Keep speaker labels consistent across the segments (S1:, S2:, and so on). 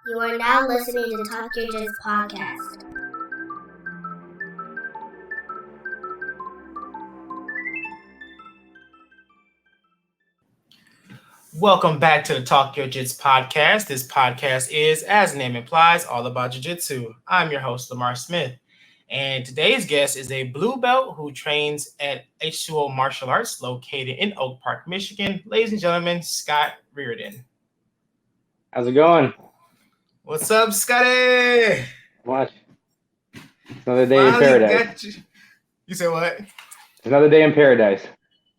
S1: You are now listening to Talk Your Jits podcast.
S2: Welcome back to the Talk Your Jits podcast. This podcast is, as the name implies, all about jiu-jitsu. I'm your host, Lamar Smith. And today's guest is a blue belt who trains at H2O Martial Arts located in Oak Park, Michigan. Ladies and gentlemen, Scott Reardon.
S3: How's it going?
S2: What's up, Scotty?
S3: What? It's another day in paradise.
S2: You said what?
S3: It's another day in paradise.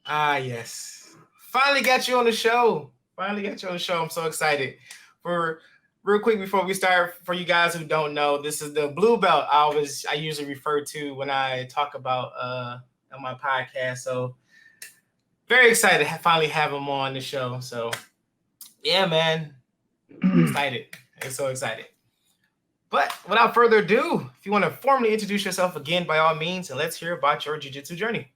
S2: Ah, yes. Finally got you on the show. I'm so excited. Real quick before we start, for you guys who don't know, this is the blue belt I usually refer to when I talk about on my podcast. So very excited to finally have him on the show. So yeah, man, excited. I'm so excited. But without further ado, if you want to formally introduce yourself again, by all means, and let's hear about your jiu-jitsu journey.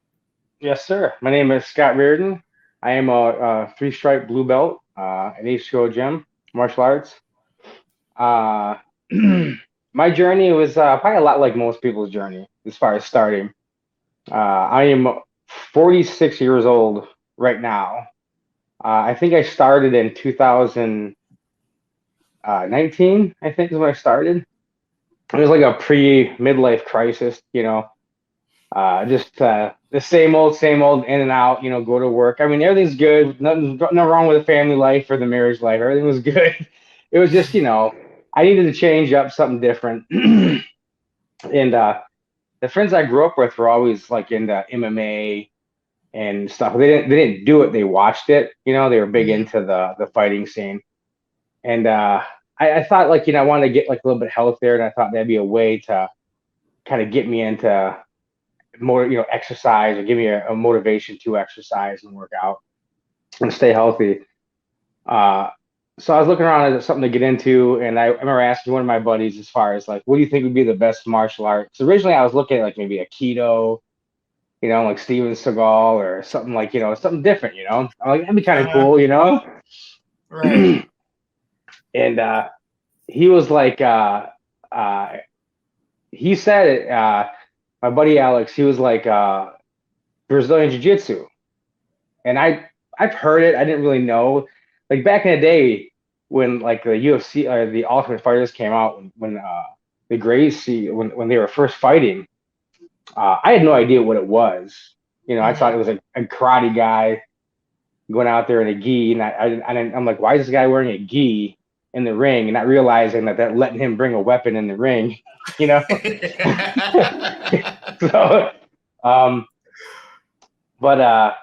S3: Yes, sir. My name is Scott Reardon. I am a three-stripe blue belt at H2O Gym, martial arts. My journey was probably a lot like most people's journey as far as starting. I am 46 years old right now. I think I started in 2019, I think is when I started. It was like a pre-midlife crisis, just the same old in and out, go to work. I mean, everything's good. Nothing wrong with the family life or the marriage life. Everything was good. It was just, I needed to change up something different. And the friends I grew up with were always like into MMA and stuff. They didn't do it. They watched it. They were big into the fighting scene. And I thought I wanted to get like a little bit healthier, and I thought that'd be a way to kind of get me into more, exercise, or give me a motivation to exercise and work out and stay healthy. So I was looking around at something to get into, and I remember asking one of my buddies as far as like, what do you think would be the best martial art? So originally I was looking at like maybe Aikido, like Steven Seagal or something like, something different, I'm like, that'd be kind of cool,
S2: Right.
S3: And he was like, he said it, my buddy Alex, he was like, Brazilian Jiu-Jitsu. And I've heard it. I didn't really know. Like back in the day when like the UFC or the Ultimate Fighters came out, when the Gracie, when they were first fighting, I had no idea what it was. I thought it was a karate guy going out there in a gi, and I'm like, why is this guy wearing a gi in the ring, and not realizing that letting him bring a weapon in the ring, So, but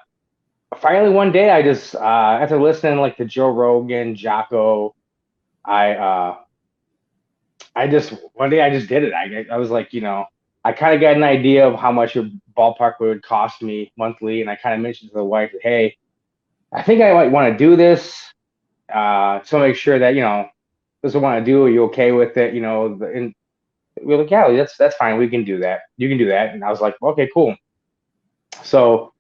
S3: finally one day I just after listening like to Joe Rogan, Jocko, I just one day I just did it. I was like, I kind of got an idea of how much your ballpark would cost me monthly, and I kind of mentioned to the wife that, hey, I think I might want to do this. So make sure that, this is what I want to do. Are you okay with it? And we're like, yeah, that's fine. We can do that. You can do that. And I was like, okay, cool. So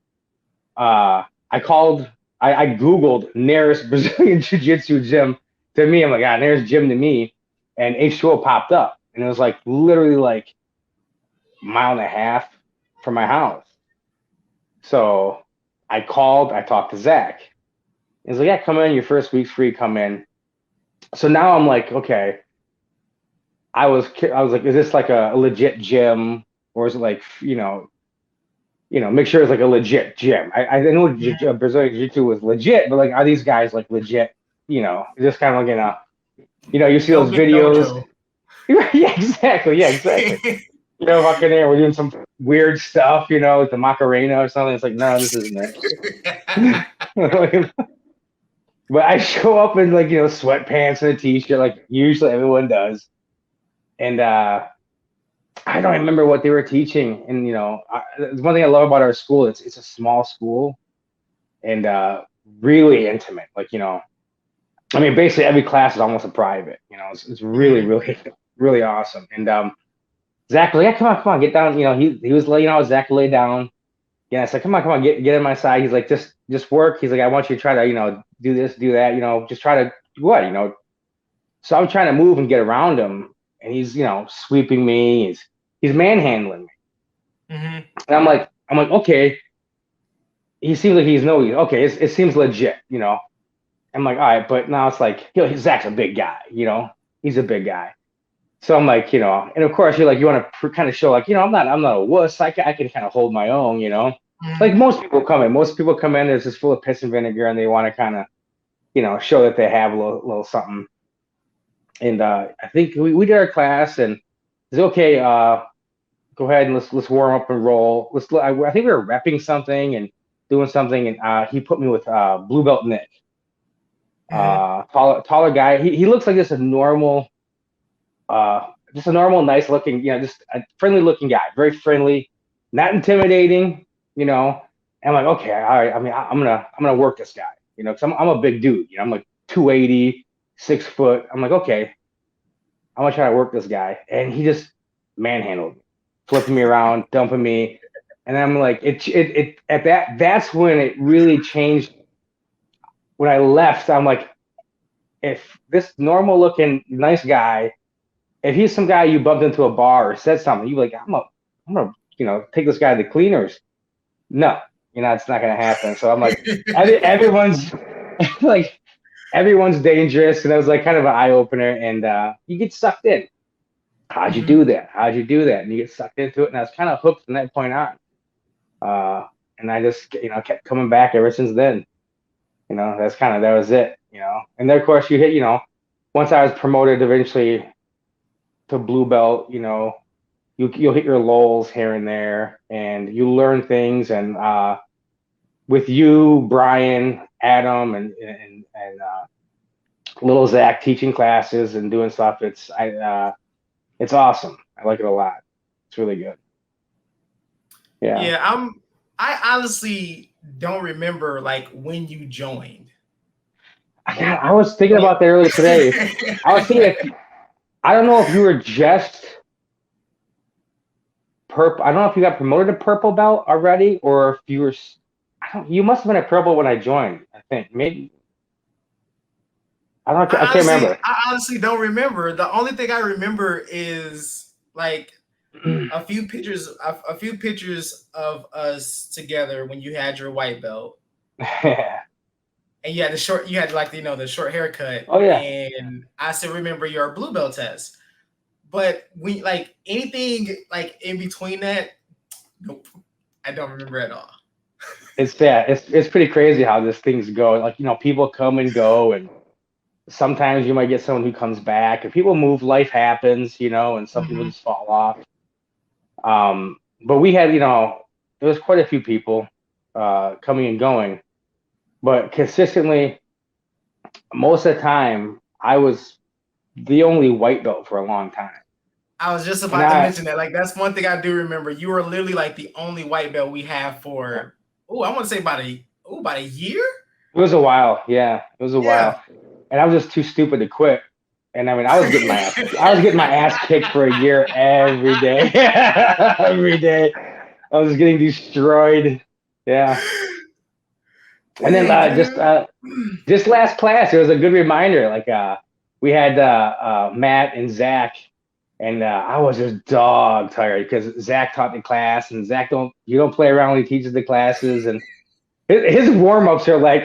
S3: I Googled nearest Brazilian Jiu-Jitsu gym to me. I'm like, nearest gym to me. And H2O popped up. And it was like literally like a mile and a half from my house. So I talked to Zach. He's like, yeah, come in. Your first week's free. Come in. So now I'm like, okay. I was like, is this like a legit gym, or is it like, make sure it's like a legit gym? I know Brazilian Jiu-Jitsu was legit, but like, are these guys like legit? Just kind of like you see those videos. Yeah, exactly. Walking there, we're doing some weird stuff, with the Macarena or something. It's like, no, this isn't it. But I show up in like, sweatpants and a t-shirt, like usually everyone does. And I don't remember what they were teaching. And, one thing I love about our school, it's a small school and really intimate. Like, basically every class is almost a private, it's really, really, really awesome. And Zach was like, yeah, come on, get down. He was laying out, Zach lay down. Yeah, I said, come on, get in my side. He's like, just work. He's like, I want you to try to, do this, do that, just try to what, So I'm trying to move and get around him, and he's, sweeping me. He's manhandling me,
S2: Mm-hmm.
S3: and I'm like, okay. He seems like he's okay. It seems legit, I'm like, all right, but now it's like, Zach's a big guy, he's a big guy. So I'm like, and of course you're like, you want to kind of show like, I'm not a wuss. I can kind of hold my own, like
S2: Mm-hmm.
S3: Most people come in, there's just full of piss and vinegar, and they want to kind of, show that they have a little something. And I think we did our class, and it's okay. Go ahead and let's warm up and roll. I think we were repping something and doing something, and he put me with blue belt Nick,
S2: Mm-hmm.
S3: taller guy. He looks like just a normal, nice looking, just a friendly looking guy, very friendly, not intimidating, And I'm like, okay, all right. I mean, I'm gonna work this guy, because I'm a big dude, I'm like 280, 6 foot. I'm like, okay, I'm gonna try to work this guy, and he just manhandled me, flipping me around, dumping me, and I'm like, it at that's when it really changed. When I left, I'm like, if this normal looking nice guy, if he's some guy you bumped into a bar or said something, you like, I'm gonna, take this guy to the cleaners. No, it's not gonna happen. So I'm like, everyone's like, everyone's dangerous, and it was like kind of an eye opener, and you get sucked in. How'd you
S2: Mm-hmm.
S3: do that? How'd you do that? And you get sucked into it, and I was kind of hooked from that point on. And I just, kept coming back ever since then. That was it. And then of course you hit, once I was promoted eventually to blue belt, you'll hit your lulls here and there, and you learn things. And with you, Brian, Adam, and little Zach teaching classes and doing stuff, it's awesome. I like it a lot. It's really good. Yeah.
S2: Yeah, I honestly don't remember like when you joined.
S3: I was thinking
S2: Like,
S3: about that earlier today. I was thinking, I don't know if you were just purple. I don't know if you got promoted to purple belt already, or if you were. You must have been a purple when I joined. I think maybe. I can't remember.
S2: I honestly don't remember. The only thing I remember is like a few pictures of us together when you had your white belt.
S3: Yeah.
S2: And you had like, the short haircut.
S3: Oh yeah.
S2: And I still remember your blue belt test. But we like anything like in between that, nope. I don't remember at all.
S3: It's pretty crazy how these things go. Like, people come and go, and sometimes you might get someone who comes back. If people move, life happens, and some people just fall off. But we had, there was quite a few people coming and going, but consistently, most of the time, I was the only white belt for a long time.
S2: I was just about to mention that. Like, that's one thing I do remember. You were literally like the only white belt we have for, I want to say about a year?
S3: It was a while. Yeah, it was a while. And I was just too stupid to quit. And I mean, I was getting my ass kicked for a year every day. Every day. I was getting destroyed. Yeah. And then just last class, it was a good reminder. Like we had Matt and Zach, and I was just dog tired because Zach taught the class, and Zach don't play around when he teaches the classes, and his warm ups are like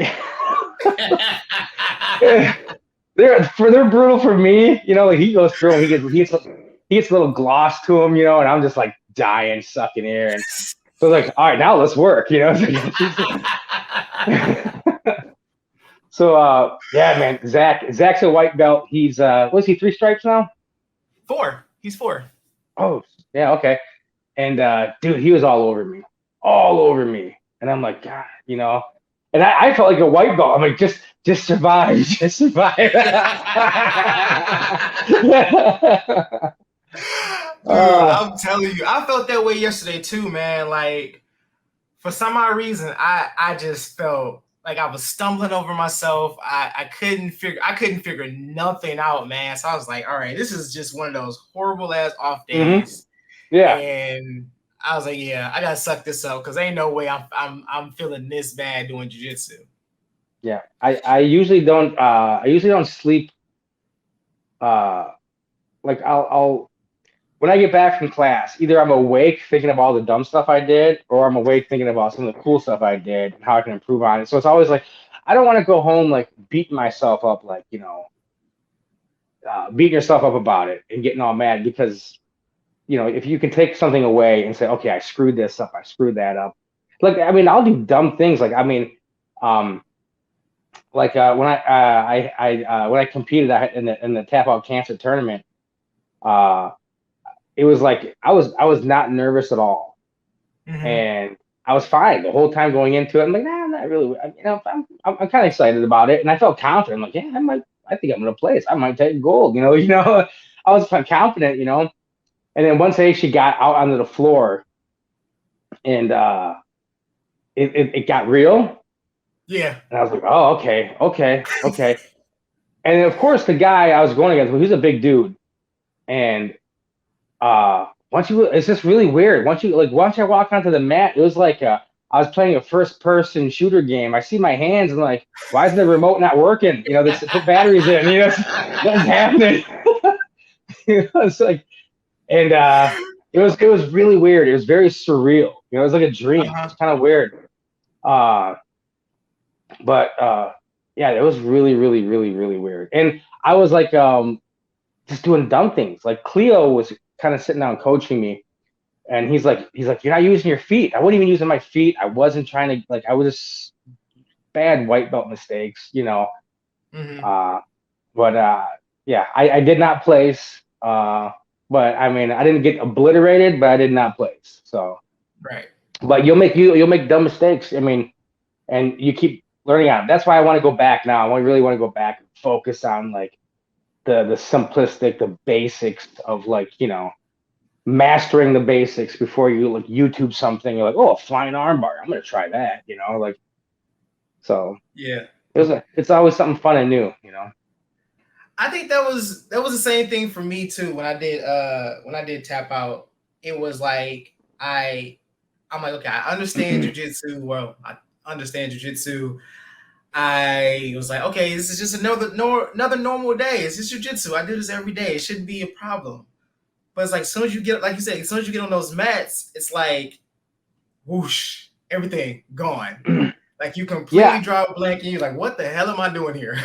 S3: they're brutal for me. Like he goes through them, he gets a little gloss to him, and I'm just like dying, sucking air, and so like, all right, now let's work, So yeah, man, Zach's a white belt. He's what's he, 3 stripes now?
S2: 4. He's 4.
S3: Oh yeah, okay. And dude, he was all over me, and I'm like, God, and I felt like a white belt. I'm like, just survive, just survive.
S2: I'm telling you, I felt that way yesterday too, man. Like, for some odd reason, I just felt like I was stumbling over myself. I couldn't figure nothing out, man. So I was like, all right, this is just one of those horrible ass off days.
S3: Mm-hmm. Yeah.
S2: And I was like, yeah, I gotta suck this up because ain't no way I'm feeling this bad doing jiu-jitsu.
S3: Yeah, I usually don't sleep like I'll when I get back from class, either I'm awake thinking of all the dumb stuff I did, or I'm awake thinking about some of the cool stuff I did and how I can improve on it. So it's always like I don't want to go home like beating myself up, like beating yourself up about it and getting all mad because if you can take something away and say, okay, I screwed this up, I screwed that up. Like I mean, I'll do dumb things. Like I mean, when I competed in the tap out cancer tournament, uh, it was like I was not nervous at all, and I was fine the whole time going into it. I'm like, nah, I'm not really. I'm kind of excited about it, and I felt confident. I'm like, yeah, I think I'm gonna place. I might take gold. I was confident. And then once I actually got out onto the floor, and it got real,
S2: Yeah.
S3: and I was like, oh, okay. And then, of course, the guy I was going against, well, he was a big dude, and it's just really weird. Once I walk onto the mat, it was like I was playing a first person shooter game. I see my hands and like, why is the remote not working? This put batteries in. Nothing's happening. It's like, and it was really weird. It was very surreal. It was like a dream. It's kind of weird. But yeah, it was really, really, really, really weird. And I was like, just doing dumb things. Like Cleo was kind of sitting down coaching me, and he's like, you're not using your feet. I wasn't even using my feet. I wasn't trying to I was just bad white belt mistakes. But yeah, I did not place. But I mean, I didn't get obliterated, but I did not place. So
S2: Right.
S3: but you'll make dumb mistakes. I mean, and you keep learning on it. That's why I want to go back now. Really want to go back and focus on like the simplistic, the basics of mastering the basics before you like YouTube something. You're like, oh, a flying armbar. I'm gonna try that. So
S2: Yeah.
S3: it's always something fun and new.
S2: I think that was the same thing for me too. When I did tap out, it was like I'm like, okay, I understand jujitsu. Well, I understand jujitsu. I was like, okay, this is just another normal day. It's just jujitsu. I do this every day. It shouldn't be a problem. But it's like as soon as you get, like you said, as soon as you get on those mats, it's like whoosh, everything gone. Like you completely draw a blank and you're like, what the hell am I doing here?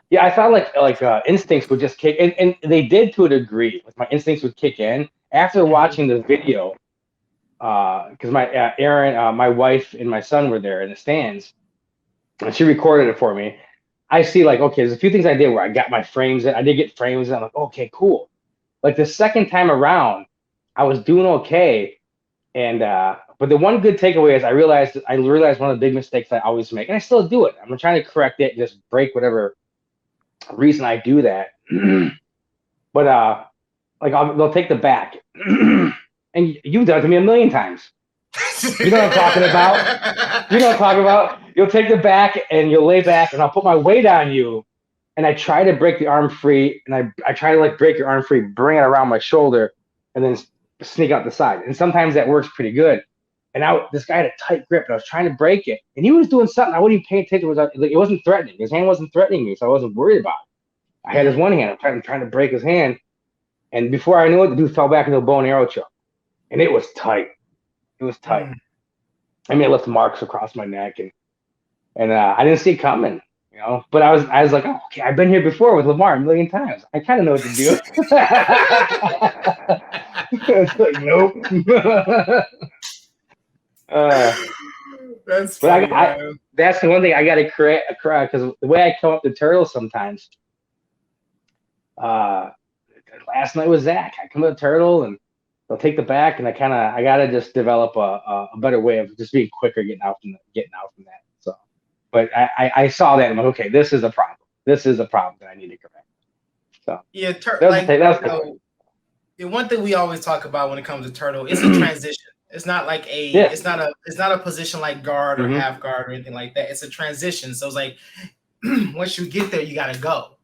S3: Yeah, I thought instincts would just kick, and they did to a degree. Like my instincts would kick in after watching the video, because my Erin, my wife, and my son were there in the stands, and she recorded it for me. I see okay, there's a few things I did where I got my frames in. I did get frames in. I'm like, okay, cool. Like the second time around, I was doing okay, and but the one good takeaway is I realized one of the big mistakes I always make, and I still do it. I'm trying to correct it, just break whatever reason I do that. But they'll take the back, and you've done it to me a million times. You know what I'm talking about? You'll take the back and you'll lay back, and I'll put my weight on you, and I try to break the arm free, and I try to break your arm free, bring it around my shoulder, and then sneak out the side. And sometimes that works pretty good. And this guy had a tight grip, and I was trying to break it, and he was doing something I wouldn't even pay attention. It wasn't threatening. His hand wasn't threatening me, so I wasn't worried about it. I had his one hand. I'm trying to break his hand, and before I knew it, the dude fell back into a bow and arrow choke, and it was tight. It was tight. I mean, it left marks across my neck, and I didn't see it coming, But I was like, oh, okay, I've been here before with Lamar a million times. I kind of know what to do. It's like, nope.
S2: That's funny.
S3: That's the one thing I got to correct because the way I come up to turtles sometimes. Last night was Zach. I come up to turtle and they'll take the back, and I gotta just develop a better way of just being quicker getting out from that. So, but I saw that and I'm like, okay, this is a problem. This is a problem that I need to correct. So
S2: yeah, the one thing we always talk about when it comes to turtle is a transition. It's not like it's not a position like guard or half guard or anything like that. It's a transition. So it's like once you get there, you gotta go.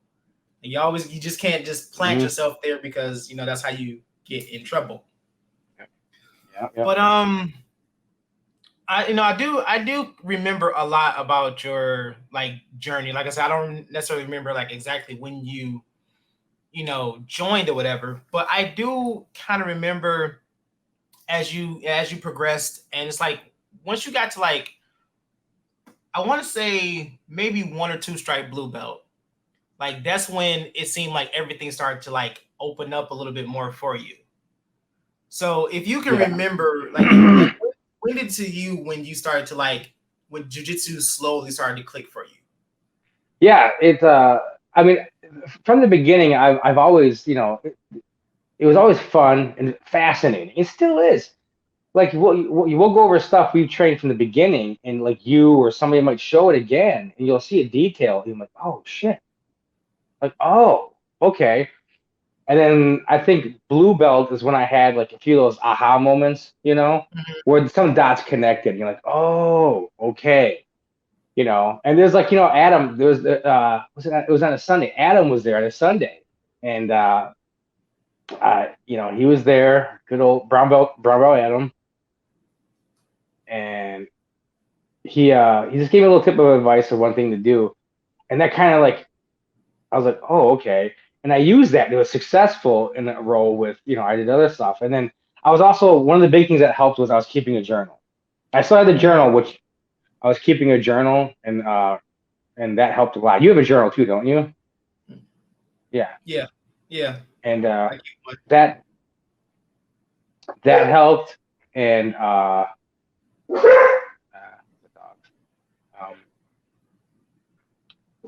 S2: And you just can't just plant yourself there because that's how you get in trouble.
S3: Yeah.
S2: But I do remember a lot about your journey. Like I said, I don't necessarily remember exactly when you joined or whatever. But I do kind of remember as you progressed, and it's like once you got to like, I want to say maybe 1 or 2 stripe blue belt, like that's when it seemed like everything started to like open up a little bit more for you. So if you can remember, like when did to you when you started to like when jiu-jitsu slowly started to click for you?
S3: Yeah, I mean, from the beginning, I've always, it was always fun and fascinating. It still is. Like we'll go over stuff we've trained from the beginning, and like you or somebody might show it again, and you'll see a detail, and you're like, oh shit, like oh okay. And then I think blue belt is when I had like a few of those aha moments, where some dots connected. You're like, oh okay, And there's like Adam. There was it was on a Sunday. Adam was there on a Sunday, and he was there. Good old brown belt Adam. And he just gave me a little tip of advice of one thing to do, and that kind of like I was like, oh okay, and I used that. It was successful in that role with I did other stuff, and then I was also one of the big things that helped was I was keeping a journal. I still had the journal, which I was keeping a journal, and that helped a lot. You have a journal too, don't you?
S2: Yeah.
S3: And that helped, and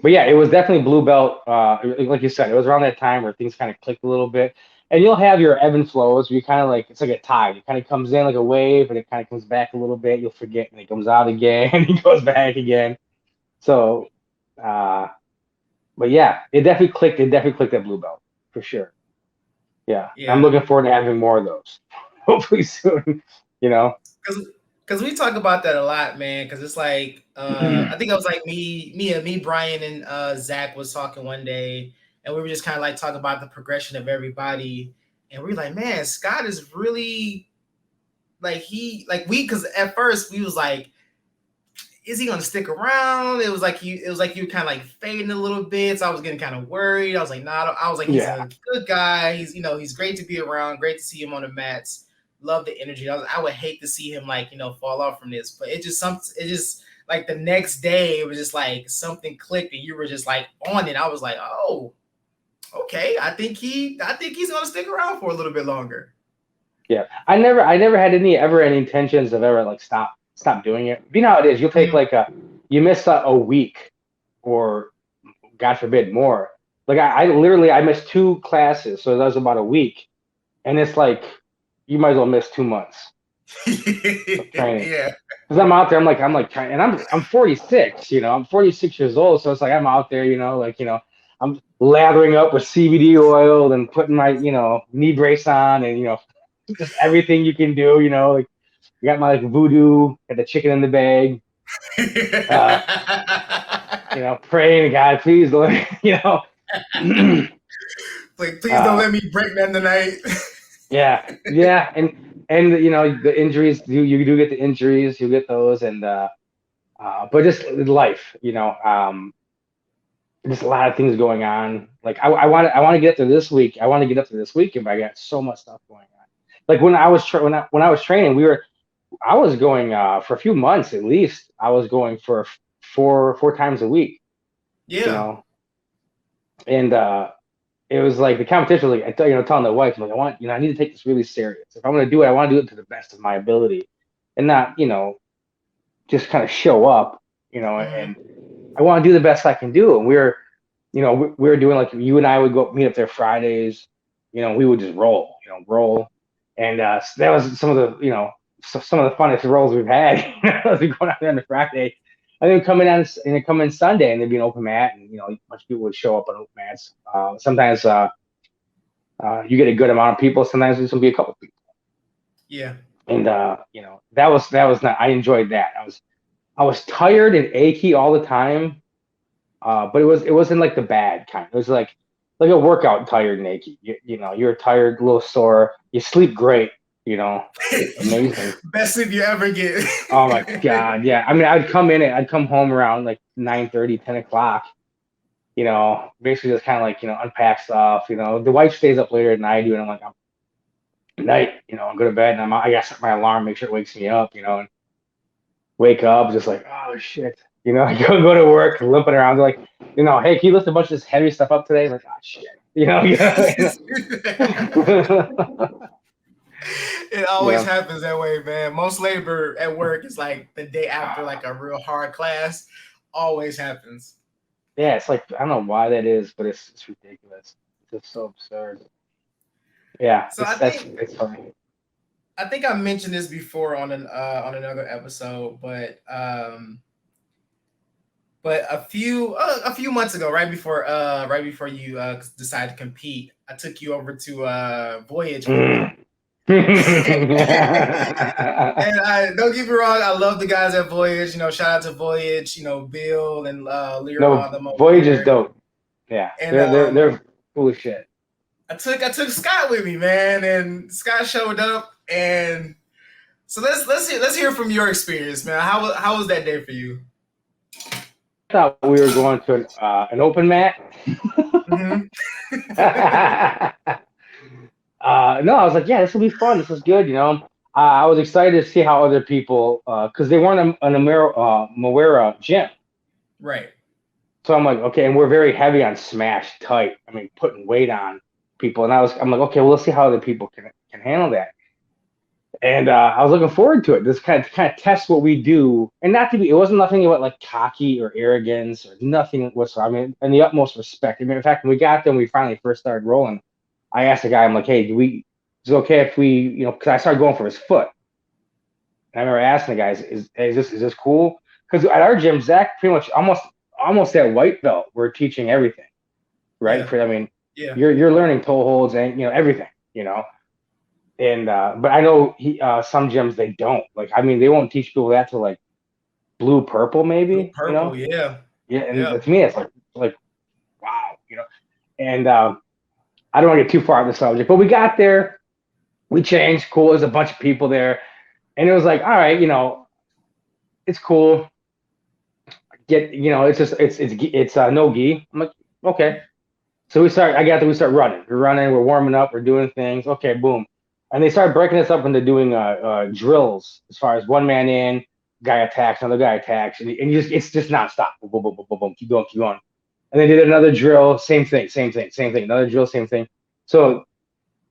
S3: but yeah, it was definitely blue belt. Like you said, it was around that time where things kind of clicked a little bit. And you'll have your ebb and flows where you kind of like, it's like a tide. It kind of comes in like a wave and it kind of comes back a little bit. You'll forget and it comes out again and it goes back again. So, but yeah, it definitely clicked. It definitely clicked at blue belt for sure. Yeah. I'm looking forward to having more of those. Hopefully soon,
S2: Because we talk about that a lot, man. Because it's like I think it was like me, Brian, and Zach was talking one day, and we were just kind of like talking about the progression of everybody, and we were like, man, Scott is really like because at first we was like, is he gonna stick around? It was like you kind of like fading a little bit, so I was getting kind of worried. I was like, nah, I was like, he's a good guy. He's he's great to be around. Great to see him on the mats. Love the energy. I would hate to see him like fall off from this, but it just like the next day it was just like something clicked and you were just like on it. I was like, oh, okay. I think he's gonna stick around for a little bit longer.
S3: Yeah, I never had any intentions of ever like stop doing it. You know how it is. You'll take you miss a week, or God forbid more. Like I literally missed 2 classes, so that was about a week, and it's like you might as well miss 2 months of training.
S2: Yeah,
S3: because I'm out there. I'm like trying, and I'm 46. I'm 46 years old, so it's like I'm out there. I'm lathering up with CBD oil and putting my knee brace on, and just everything you can do. Like I got my voodoo, got the chicken in the bag. Praying to God, please don't,
S2: like please don't let me break that tonight.
S3: yeah, and the injuries, you do get the injuries, you get those, and but just life, just a lot of things going on. Like I want to get up to this week. I want to get up to this weekend, but I got so much stuff going on. Like when I was training, I was going for a few months at least. I was going for four times a week.
S2: Yeah.
S3: And it was like the competition was like telling the wife, like I need to take this really serious. If I'm gonna do it, I want to do it to the best of my ability, and not just kind of show up, and I want to do the best I can do. And we were doing like you and I would go meet up there Fridays, we would just roll, and so that was some of the some of the funnest rolls we've had. As we go out there on the Friday. And then come in Sunday, and there'd be an open mat, and a bunch of people would show up on open mats. Sometimes you get a good amount of people. Sometimes there's gonna be a couple people.
S2: Yeah.
S3: And that was not. I enjoyed that. I was tired and achy all the time, but it wasn't like the bad kind. It was like a workout tired and achy. You're tired, a little sore. You sleep great. Amazing.
S2: Best sleep you ever get.
S3: Oh my God, yeah. I mean, I'd come home around like 9:30, 10 o'clock, you know, basically just kind of like, you know, unpack stuff. You know, the wife stays up later than I do, and I'm like, I'm night, you know, I go to bed, and I got to set my alarm, make sure it wakes me up, you know, and wake up just like, oh shit, you know, I go to work limping around, like, you know, hey, can you lift a bunch of this heavy stuff up today? Like, oh shit, you know,
S2: It always
S3: yeah,
S2: happens that way, man. Most labor at work is like the day after like a real hard class. Always happens.
S3: yeah. It's like I don't know why that is, but it's ridiculous. It's just so absurd. Yeah,
S2: So I
S3: that's
S2: think
S3: it's funny.
S2: I think I mentioned this before on another episode, but a few months ago, right before you decided to compete, I took you over to Voyage with me.
S3: Mm.
S2: And I don't get me wrong, I love the guys at Voyage. You know, shout out to Voyage. You know, Bill and
S3: No,
S2: Leroy, them over
S3: Voyage is
S2: there.
S3: dope. Yeah,
S2: And
S3: they're cool as shit.
S2: I took Scott with me, man, and Scott showed up. And so let's hear from your experience, man. How was that day for you?
S3: I thought we were going to an open mat.
S2: Mm-hmm.
S3: No, I was like, yeah, this will be fun. This is good, you know. I was excited to see how other people, because they weren't an Moira gym.
S2: Right.
S3: So I'm like, okay, and we're very heavy on smash tight. I mean, putting weight on people, and I'm like, okay, well, let's see how other people can handle that. And I was looking forward to it. This kind of test what we do, and not to be. It wasn't nothing about like cocky or arrogance or nothing whatsoever. I mean, and the utmost respect. I mean, in fact, when we got there, and we finally first started rolling, I asked the guy, I'm like, hey, is it okay if we, you know, because I started going for his foot. And I remember asking the guys, is this cool? Because at our gym, Zach pretty much almost at white belt, we're teaching everything, right?
S2: Yeah.
S3: I mean,
S2: Yeah.
S3: you're learning toe holds and you know everything, you know. And but I know some gyms they don't like. I mean, they won't teach people that till like blue purple
S2: Blue
S3: maybe, you
S2: purple,
S3: know.
S2: yeah.
S3: Yeah, and
S2: Yeah.
S3: to me it's like wow, you know. And I don't want to get too far off the subject, but we got there, we changed, cool. There's a bunch of people there, and it was like, all right, you know, it's cool. You know, it's just it's no gi. I'm like, okay. So we start running. We're running, we're warming up, we're doing things. Okay, boom. And they start breaking us up into doing drills as far as one man in, guy attacks, another guy attacks, and it's just nonstop. Boom, boom, boom, boom, boom, boom, keep going. And they did another drill, same thing, another drill, same thing. So,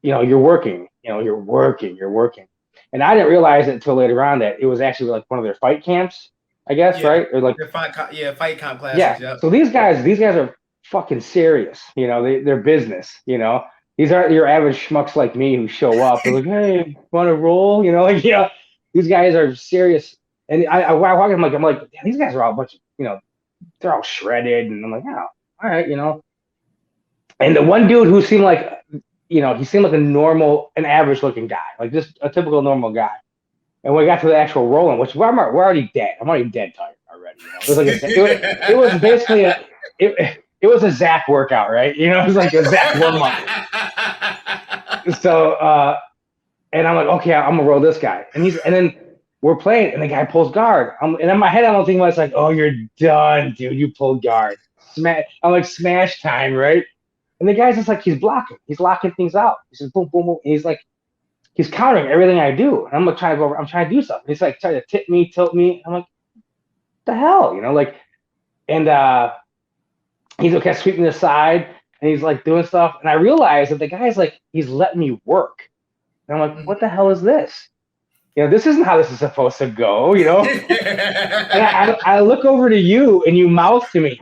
S3: you know, you're working. And I didn't realize it until later on that it was actually like one of their fight camps, I guess,
S2: Yeah.
S3: right? Or like
S2: Fight comp classes.
S3: yeah.
S2: Yep.
S3: So these guys are fucking serious. You know, they're business. You know, these aren't your average schmucks like me who show up. They're like, hey, want to roll? You know, like yeah, these guys are serious. And I walk in, I'm like, damn, these guys are all a bunch of, you know, they're all shredded, and I'm like, oh, all right, you know. And the one dude who seemed like, you know, he seemed like an average looking guy, like just a typical normal guy. And when we got to the actual rolling, which we're already dead. I'm already dead tired already. You know? It was like it was basically it was a Zach workout, right? You know, it was like a Zach warm up. So and I'm like, okay, I'm gonna roll this guy, and then we're playing, and the guy pulls guard. And in my head, I'm thinking about it's like, oh, you're done, dude. You pulled guard. Smash. I'm like, smash time, right? And the guy's just like, he's blocking. He's locking things out. He says, boom, boom, boom. And he's countering everything I do. And I'm like trying to go over, I'm trying to do something. He's like trying to tilt me. I'm like, what the hell? You know, like, and he's okay, sweeping the side, and he's like doing stuff. And I realize that the guy's like, he's letting me work. And I'm like, what the hell is this? You know, this isn't how this is supposed to go, you know? And I look over to you, and you mouth to me,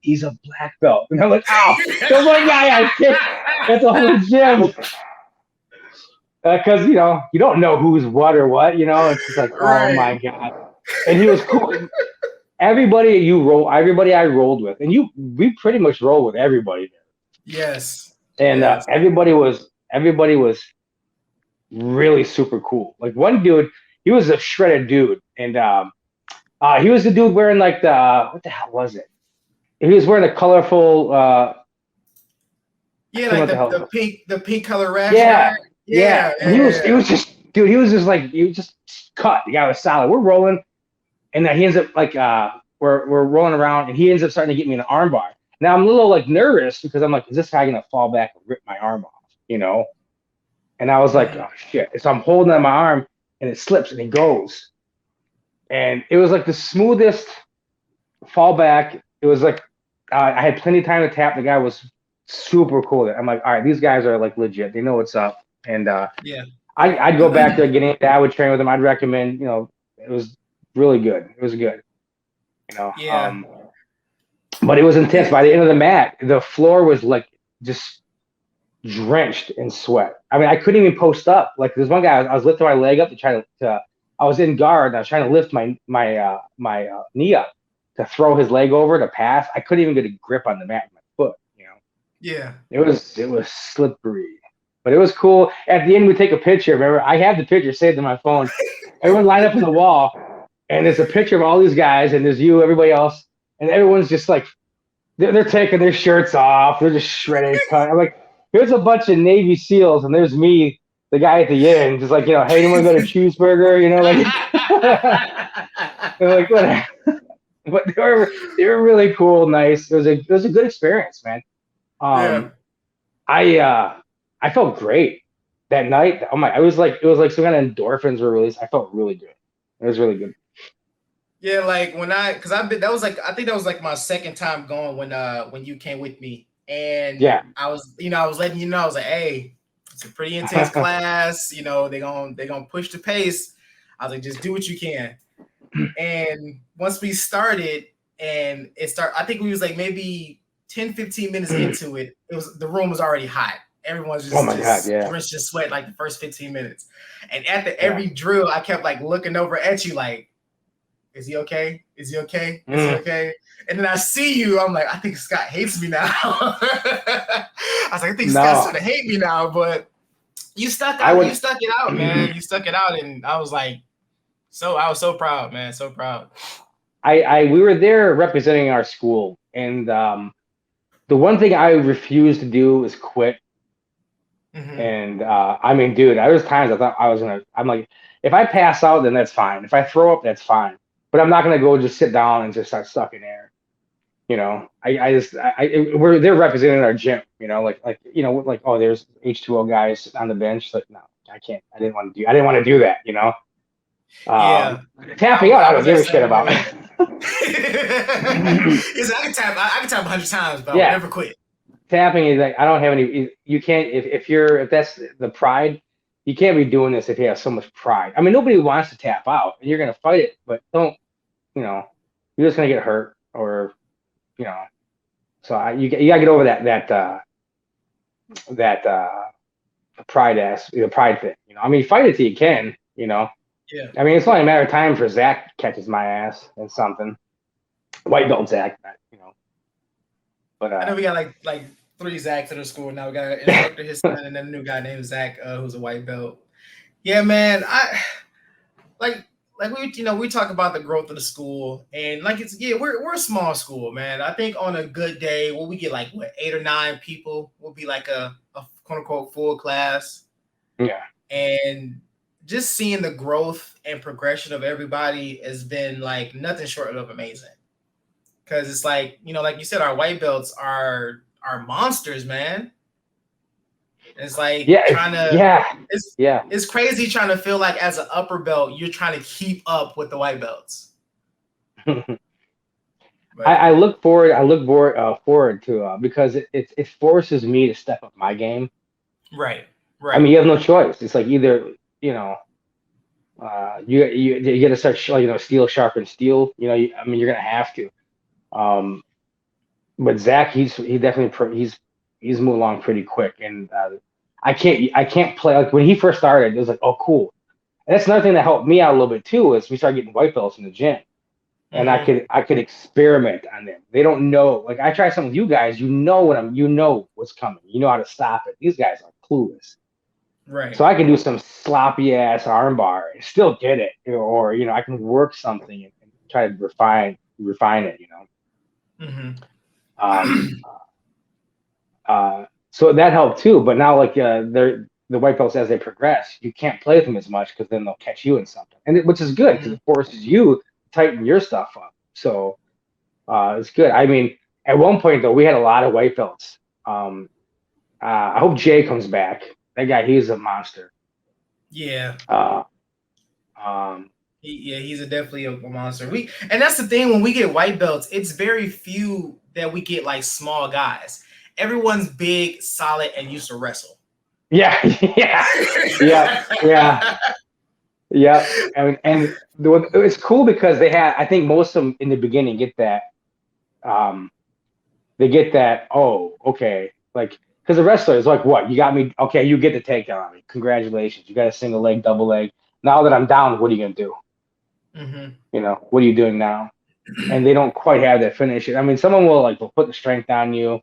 S3: he's a black belt. And I'm like, oh, the one guy I kicked at the whole gym. Because, you know, you don't know who's what or what, you know? It's just like, right. Oh, my God. And he was cool. Everybody I rolled with, and we pretty much rolled with everybody there.
S2: Yes.
S3: And
S2: yes.
S3: Everybody was really super cool. Like one dude, he was a shredded dude, and he was the dude wearing like what the hell was it? He was wearing a colorful
S2: like the pink color rash.
S3: Yeah. He was just cut. The guy was solid. We're rolling, and then he ends up like we're rolling around, and he ends up starting to get me an arm bar. Now I'm a little like nervous because I'm like, is this guy gonna fall back and rip my arm off? And I was like, oh shit. So I'm holding on my arm and it slips and it goes. And it was like the smoothest fallback. It was like I had plenty of time to tap. The guy was super cool. I'm like, all right, these guys are like legit. They know what's up. And
S2: Yeah.
S3: I'd go back there getting it. I would train with them. I'd recommend, it was really good. It was good.
S2: Yeah.
S3: But it was intense. By the end of the mat, the floor was like just drenched in sweat. I mean, I couldn't even post up. Like there's one guy, I was lifting my leg up to try to I was in guard and I was trying to lift my knee up to throw his leg over to pass. I couldn't even get a grip on the mat with my foot.
S2: Yeah.
S3: It was slippery, but it was cool. At the end, we take a picture. Remember, I have the picture saved on my phone. Everyone lined up on the wall, and there's a picture of all these guys, and there's you, everybody else, and everyone's just like, they're taking their shirts off. They're just shredding. I'm like, here's a bunch of Navy SEALs, and there's me, the guy at the end, just like, hey, anyone got a cheeseburger? They're like, whatever. But they were really cool, nice. It was a good experience, man. I felt great that night. Oh my! It was like some kind of endorphins were released. I felt really good. It was really good.
S2: Yeah, like I think that was like my second time going when you came with me, and I was letting you know, I was like, hey, it's a pretty intense class. They gonna push the pace. I was like, just do what you can. And once we started, and I think we was like maybe 10, 15 minutes into it. The room was already hot. Everyone's just drenched in sweat like the first 15 minutes. And after every drill, I kept like looking over at you like, is he okay? Is he okay? Is he okay? And then I see you, I'm like, I think Scott hates me now. I was like, I think Scott's gonna hate me now, but you stuck out. You stuck it out, man. You stuck it out, and I was like, I was so proud, man. So proud.
S3: We were there representing our school, and the one thing I refused to do is quit. Mm-hmm. And I mean, dude, there was times I thought I'm like, if I pass out, then that's fine. If I throw up, that's fine. But I'm not gonna go just sit down and just start sucking air. They're representing our gym. Oh, there's H2O guys on the bench. Like, no, I can't. I didn't want to do that. Tapping out, I don't give a shit about it.
S2: Yes, I can tap 100 times, but I'll never quit.
S3: Tapping is like, I don't have any. You can't if that's the pride. You can't be doing this if you have so much pride. I mean, nobody wants to tap out, and you're gonna fight it, but don't. You're just gonna get hurt, or So you gotta get over that pride thing. I mean, fight it till you can.
S2: Yeah.
S3: I mean, it's only a matter of time for Zach catches my ass and something. White belt Zach, But
S2: I know we got like 3 Zachs at our school now. We got an instructor, his son, and then a new guy named Zach, who's a white belt. Yeah, man. I like we talk about the growth of the school, and we're a small school, man. I think on a good day, we get like 8 or 9 people. We'll be like a quote unquote full class.
S3: Yeah.
S2: And just seeing the growth and progression of everybody has been like nothing short of amazing. Because it's like, like you said, our white belts are monsters, man. It's like it's crazy trying to feel like as an upper belt, you're trying to keep up with the white belts.
S3: I look forward to because it forces me to step up my game.
S2: Right.
S3: I mean, you have no choice. It's like either you got to start steel sharpens steel. I mean, you're gonna have to. But Zach, he's definitely he's moved along pretty quick, and I can't play like when he first started. It was like, oh, cool. And that's another thing that helped me out a little bit too is we started getting white belts in the gym, and I could experiment on them. They don't know. Like I try something with you guys, you know what's coming. You know how to stop it. These guys are clueless.
S2: Right.
S3: So I can do some sloppy ass armbar and still get it, or I can work something and try to refine it. So that helped too. But now, like the white belts as they progress, you can't play with them as much because then they'll catch you in something, which is good because it forces you to tighten your stuff up. So it's good. I mean, at one point though, we had a lot of white belts. I hope Jay comes back. That guy, he's a monster.
S2: Yeah.
S3: Um,
S2: He's definitely a monster. And that's the thing, when we get white belts, it's very few that we get like small guys. Everyone's big, solid, and used to wrestle.
S3: Yeah. And it's cool because I think most of them in the beginning get that. They get that. Oh, okay. Like, because the wrestler is like, what? You got me. Okay, you get the takedown on me. Congratulations. You got a single leg, double leg. Now that I'm down, what are you gonna do?
S2: Mm-hmm.
S3: You know, what are you doing now? And they don't quite have that finish. I mean, someone will put the strength on you.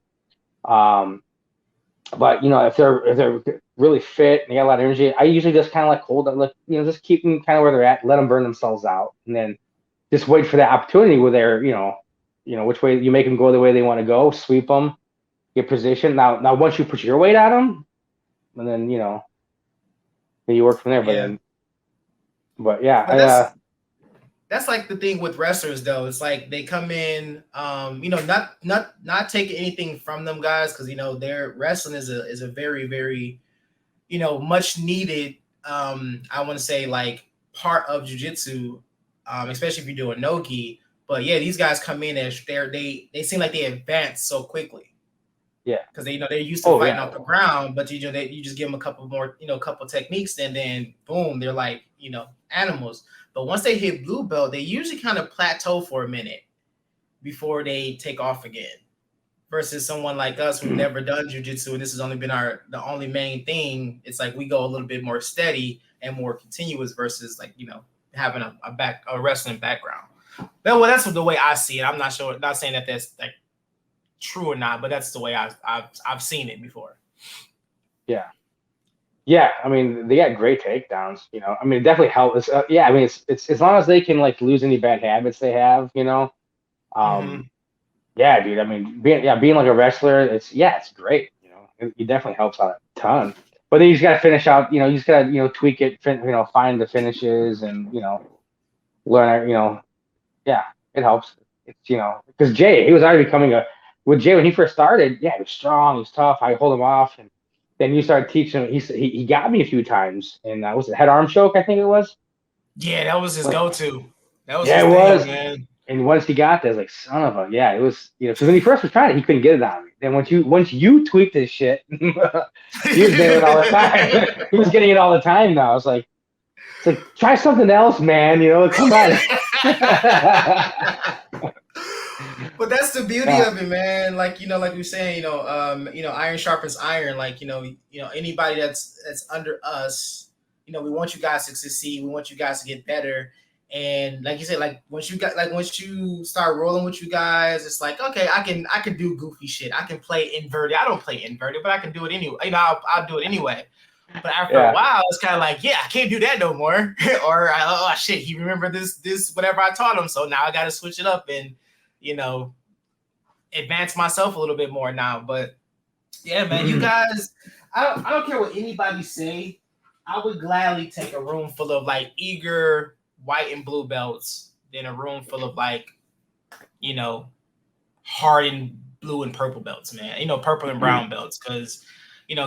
S3: But you know, if they're really fit and they got a lot of energy, I usually just kind of like hold them, just keep them kind of where they're at, let them burn themselves out, and then just wait for that opportunity where they're, which way you make them go the way they want to go, sweep them, get position. Now once you put your weight on them, and then then you work from there. But
S2: that's like the thing with wrestlers though. It's like they come in, not taking anything from them guys, because their wrestling is a very, very, much needed. I want to say like part of jiu-jitsu, especially if you're doing no-gi. But yeah, these guys come in as they seem like they advance so quickly.
S3: Yeah,
S2: because they're used to fighting off the ground, but you just give them a couple more, couple techniques, and then boom, they're like animals. But once they hit blue belt, they usually kind of plateau for a minute before they take off again. Versus someone like us who've never done jiu-jitsu, and this has only been the only main thing. It's like we go a little bit more steady and more continuous versus having a wrestling background. Well, that's the way I see it. I'm not sure. Not saying that that's like true or not, but that's the way I've seen it before.
S3: Yeah. I mean, they got great takedowns. I mean, it definitely helps. I mean, it's as long as they can lose any bad habits they have.
S2: Mm-hmm.
S3: Yeah, dude. I mean, being like a wrestler, it's great. It definitely helps out a ton. But then you just got to finish out. You just got to tweak it. Find the finishes and learn. Yeah, it helps. It's because Jay, he was already becoming with Jay when he first started. Yeah, he was strong. He was tough. I hold him off, and then you started teaching him. He got me a few times, and was it head arm choke? I think it was.
S2: Yeah, that was his go-to. That was
S3: his
S2: thing,
S3: was,
S2: man.
S3: And once he got there, I was like, son of a, it was, because when he first was trying it, he couldn't get it on me. Then once you tweaked his shit, he was getting it all the time. He was getting it all the time now. I was like, try something else, man. Come on.
S2: But that's the beauty of it, man. Like like we were saying, iron sharpens iron. Like anybody that's under us, we want you guys to succeed. We want you guys to get better. And like you said, once you start rolling with you guys, it's like, okay, I can do goofy shit. I can play inverted. I don't play inverted, but I can do it anyway. I'll do it anyway. But after a while, it's kind of like, yeah, I can't do that no more. Or oh shit, he remembered this whatever I taught him, so now I got to switch it up and advance myself a little bit more now. But yeah, man, you guys, I don't care what anybody say. I would gladly take a room full of eager white and blue belts than a room full of hardened blue and purple belts, man. Purple and brown belts, because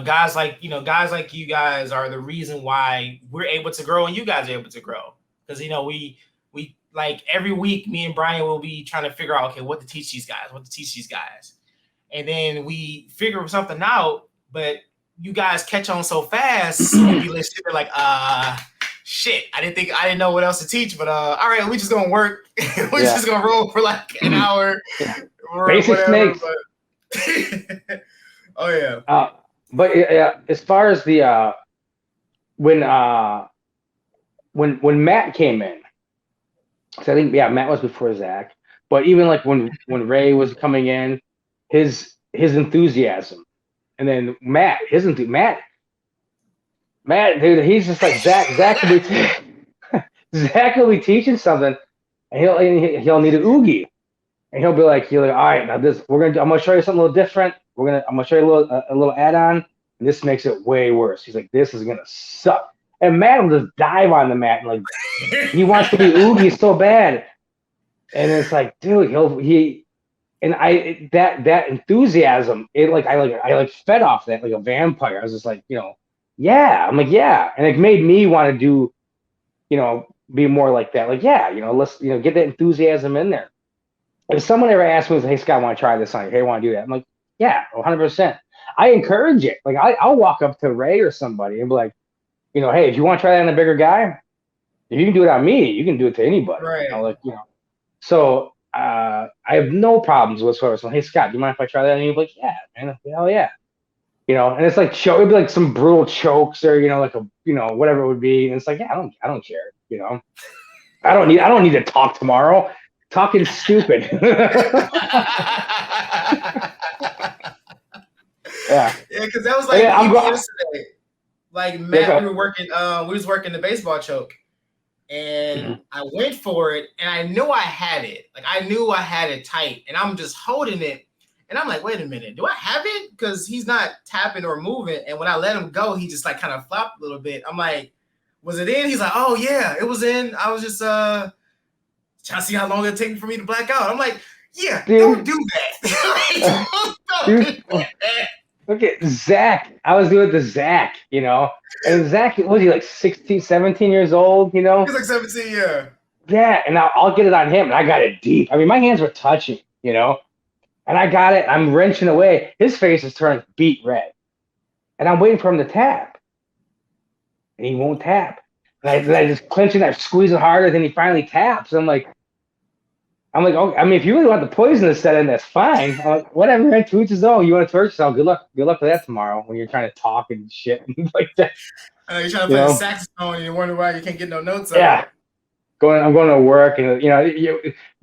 S2: guys like you guys are the reason why we're able to grow and you guys are able to grow. Because we like every week, me and Brian will be trying to figure out, okay, what to teach these guys. And then we figure something out, but you guys catch on so fast, and you listen to like, shit, I didn't know what else to teach, but all right, we're just gonna work. We're just gonna roll for an hour.
S3: Basic
S2: whatever,
S3: snakes.
S2: But oh yeah.
S3: But as far as the when Matt came in, so I think Matt was before Zach, but even when Ray was coming in, his enthusiasm, and then Matt, Matt, dude, he's just like Zach. Zach will be teaching something, and he'll need an oogie, and he'll be like, all right, now I'm gonna show you something a little different. I'm gonna show you a little add-on, and this makes it way worse. He's like, this is gonna suck. And Matt will just dive on the mat and he wants to be oogie so bad. And it's like, dude, and that enthusiasm, I fed off that like a vampire. I was just like, yeah. I'm like, yeah, and it made me want to do, be more like that. Like, yeah, let's get that enthusiasm in there. If someone ever asks me, hey Scott, I want to try this on you, hey, I want to do that. I'm like, yeah, 100%. I encourage it. Like I'll walk up to Ray or somebody and be like, hey, if you want to try that on a bigger guy, if you can do it on me, you can do it to anybody.
S2: Right.
S3: So I have no problems whatsoever. So, hey Scott, do you mind if I try that? And you're like, yeah, man, hell yeah. And it's like it'd be like some brutal chokes or like a whatever it would be. And it's like, yeah, I don't care. I don't need to talk tomorrow. Talking stupid. Yeah.
S2: Yeah, because that was like yesterday. Like Matt, we was working the baseball choke, and I went for it, and I knew I had it. Like I knew I had it tight, and I'm just holding it, and I'm like, wait a minute, do I have it? Because he's not tapping or moving, and when I let him go, he just like kind of flopped a little bit. I'm like, was it in? He's like, oh yeah, it was in. I was just trying to see how long it'd take for me to black out. I'm like, yeah, don't do that. don't do that.
S3: Look at Zach. I was doing it to Zach, and Zach, was he like 16, 17 years old,
S2: He's like 17, yeah.
S3: Yeah, and I'll get it on him, and I got it deep. I mean, my hands were touching, and I got it. I'm wrenching away. His face is turning beet red, and I'm waiting for him to tap, and he won't tap. And I just clench it, I squeeze it harder, then he finally taps. I'm like, oh, I mean, if you really want the poison to set in, that's fine. I'm like, whatever, man, to each his own. You want to torture yourself? Good luck with that tomorrow when you're trying to talk and shit and like that.
S2: You're trying to play the saxophone and you wonder why you can't get no notes.
S3: Yeah, I'm going to work and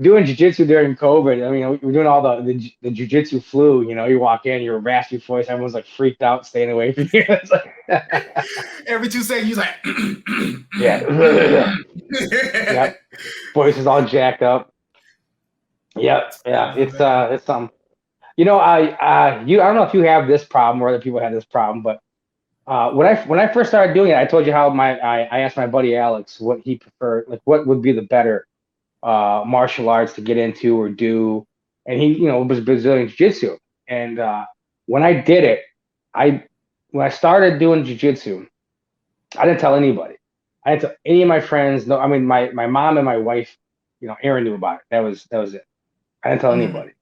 S3: doing jiu-jitsu during COVID. I mean, we're doing all the jiu-jitsu flu. You walk in, you're a raspy voice, everyone's like freaked out, staying away from you. It's like
S2: every 2 seconds, you're like,
S3: yeah, yep. Voice is all jacked up. Yep. Yeah. It's something. I don't know if you have this problem or other people have this problem, but when I first started doing it, I told you how I asked my buddy Alex what he preferred, like what would be the better martial arts to get into or do, and he was Brazilian Jiu-Jitsu. And when I did it, when I started doing Jiu-Jitsu, I didn't tell anybody. I didn't tell any of my friends. No, I mean my mom and my wife, Erin knew about it. That was it. I didn't tell anybody.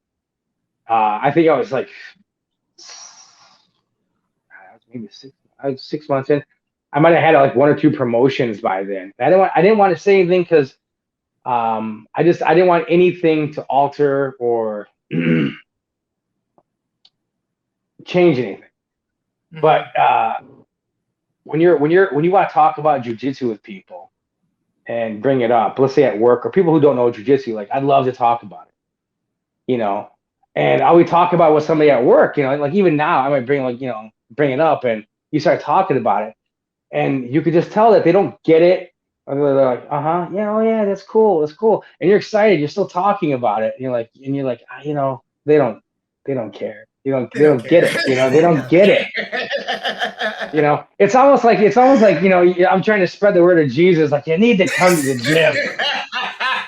S3: I think I was like maybe 6 months in. I might have had like 1 or 2 promotions by then. I didn't want to say anything because I didn't want anything to alter or change anything. But when you want to talk about jiu-jitsu with people and bring it up, let's say at work or people who don't know jiu-jitsu, like I'd love to talk about it. And I would talk about with somebody at work, like even now I might bring it up and you start talking about it and you could just tell that they don't get it. Or they're like, yeah, oh yeah, that's cool. And you're excited. You're still talking about it. And you're like, they don't care. They don't get it. They don't get it. It's almost like, I'm trying to spread the word of Jesus. Like you need to come to the gym.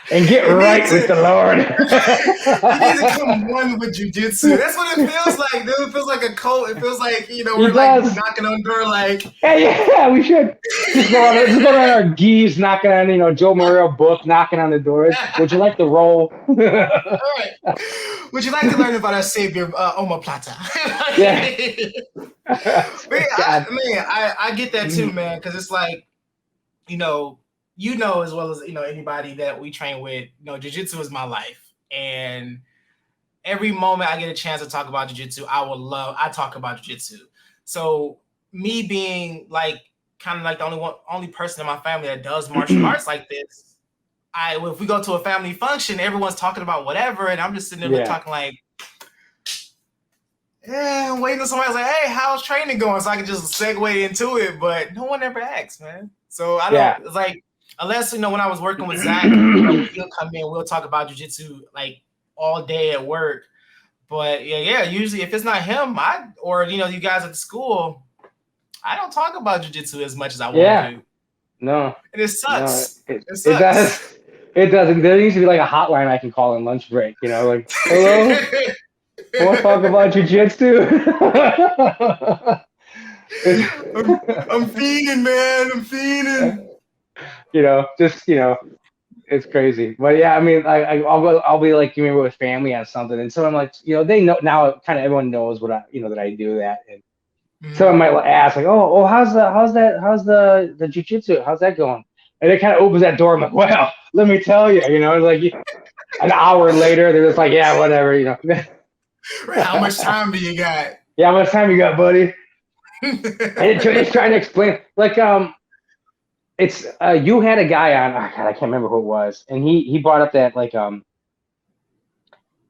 S3: And get right with the Lord.
S2: You need to come one with jiu-jitsu. That's what it feels like, dude. It feels like a cult. It feels like, we're like knocking on door like...
S3: Yeah, we should. Just go around our geese, knocking on, Joe Morrell book, knocking on the doors. Would you like to roll?
S2: All right. Would you like to learn about our Savior, Omoplata?
S3: Yeah.
S2: I get that too, man, because it's like, as well as anybody that we train with, jiu-jitsu is my life. And every moment I get a chance to talk about jiu-jitsu, I talk about jiu-jitsu. So me being like kind of like the only person in my family that does martial arts like this, if we go to a family function, everyone's talking about whatever, and I'm just sitting there talking like, I'm waiting for somebody to say, hey, how's training going? So I can just segue into it, but no one ever asks, man. So I don't, it's like, unless, when I was working with Zach, he'll come in, we'll talk about jiu-jitsu like all day at work. But usually if it's not him, you guys at the school, I don't talk about jiu-jitsu as much as I want to.
S3: No.
S2: And it sucks.
S3: No,
S2: it sucks.
S3: It doesn't. There needs to be like a hotline I can call on lunch break. Like, hello, I want to talk about jujitsu.
S2: I'm fiending, man. I'm fiending.
S3: Just it's crazy. But yeah, I mean, I'll be like, you remember with family on something, and someone like, they know now. Kind of everyone knows what that I do that, and someone might ask like, oh, how's the jujitsu? How's that going? And it kind of opens that door. I'm like, well, let me tell you, like an hour later, they're just like, yeah, whatever.
S2: How much time do you got?
S3: Yeah, how much time you got, buddy? And it's trying to explain, like, it's you had a guy on. Oh God, I can't remember who it was, and he brought up that like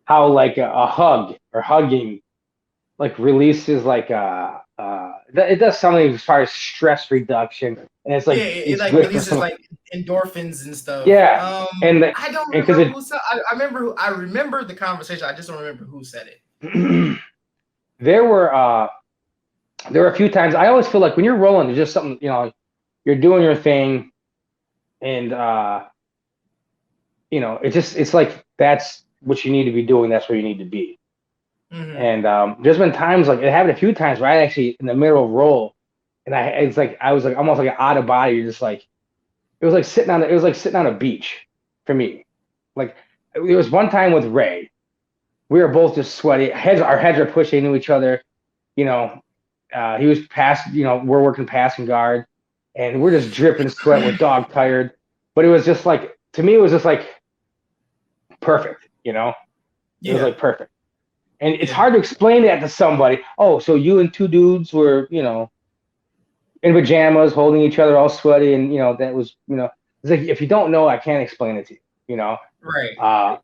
S3: how like a hug or hugging like releases like it does something as far as stress reduction, and it's like
S2: it
S3: it's
S2: like
S3: good for
S2: releases
S3: some.
S2: like endorphins and stuff.
S3: Yeah,
S2: I don't
S3: and
S2: remember who said. I remember the conversation. I just don't remember who said it.
S3: there were a few times. I always feel like when you're rolling, there's just something, you're doing your thing, and it's like that's what you need to be doing. That's where you need to be.
S2: Mm-hmm.
S3: And there's been times like it happened a few times where I actually in the middle of roll, and it's like I was like almost like out of body. You're just like it was like sitting on a beach for me. Like there was one time with Ray, we were both just sweaty. Our heads are pushing into each other. He was we're working passing guard, and we're just dripping sweat. We're dog tired, but it was just like to me, it was just like perfect. It was like perfect. And it's hard to explain that to somebody. Oh, so you and two dudes were, in pajamas, holding each other, all sweaty, and that was, it's like if you don't know, I can't explain it to you.
S2: Right.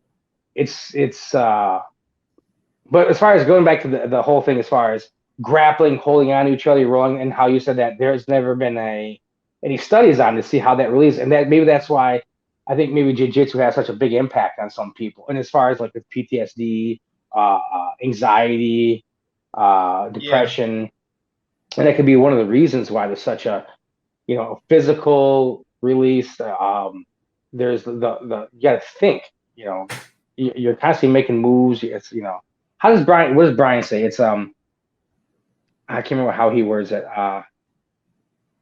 S3: It's but as far as going back to the whole thing, as far as grappling, holding on to each other, rolling, and how you said that there's never been any studies on to see how that releases, and that maybe that's why I think maybe jiu-jitsu has such a big impact on some people. And as far as like with PTSD, anxiety, depression, and that could be one of the reasons why there's such a physical release. There's the you got to think. You're constantly making moves. It's what does Brian say? It's I can't remember how he words it.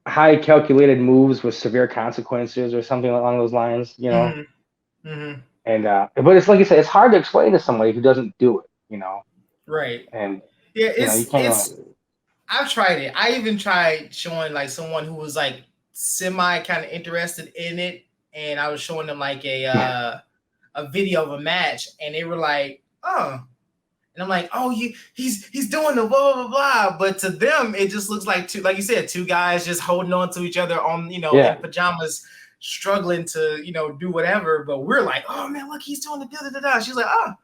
S3: High calculated moves with severe consequences or something along those lines.
S2: Mm-hmm. Mm-hmm.
S3: And but it's like you said, it's hard to explain to somebody who doesn't do it.
S2: Right.
S3: And
S2: yeah,
S3: you can't
S2: I've tried it. I even tried showing like someone who was like semi kind of interested in it, and I was showing them like a video of a match, and they were like, "Oh," and I'm like, "Oh, he's doing the blah blah blah," but to them it just looks like like you said, two guys just holding on to each other on in pajamas, struggling to do whatever. But we're like, "Oh man, look, he's doing the da da da." She's like, "Oh,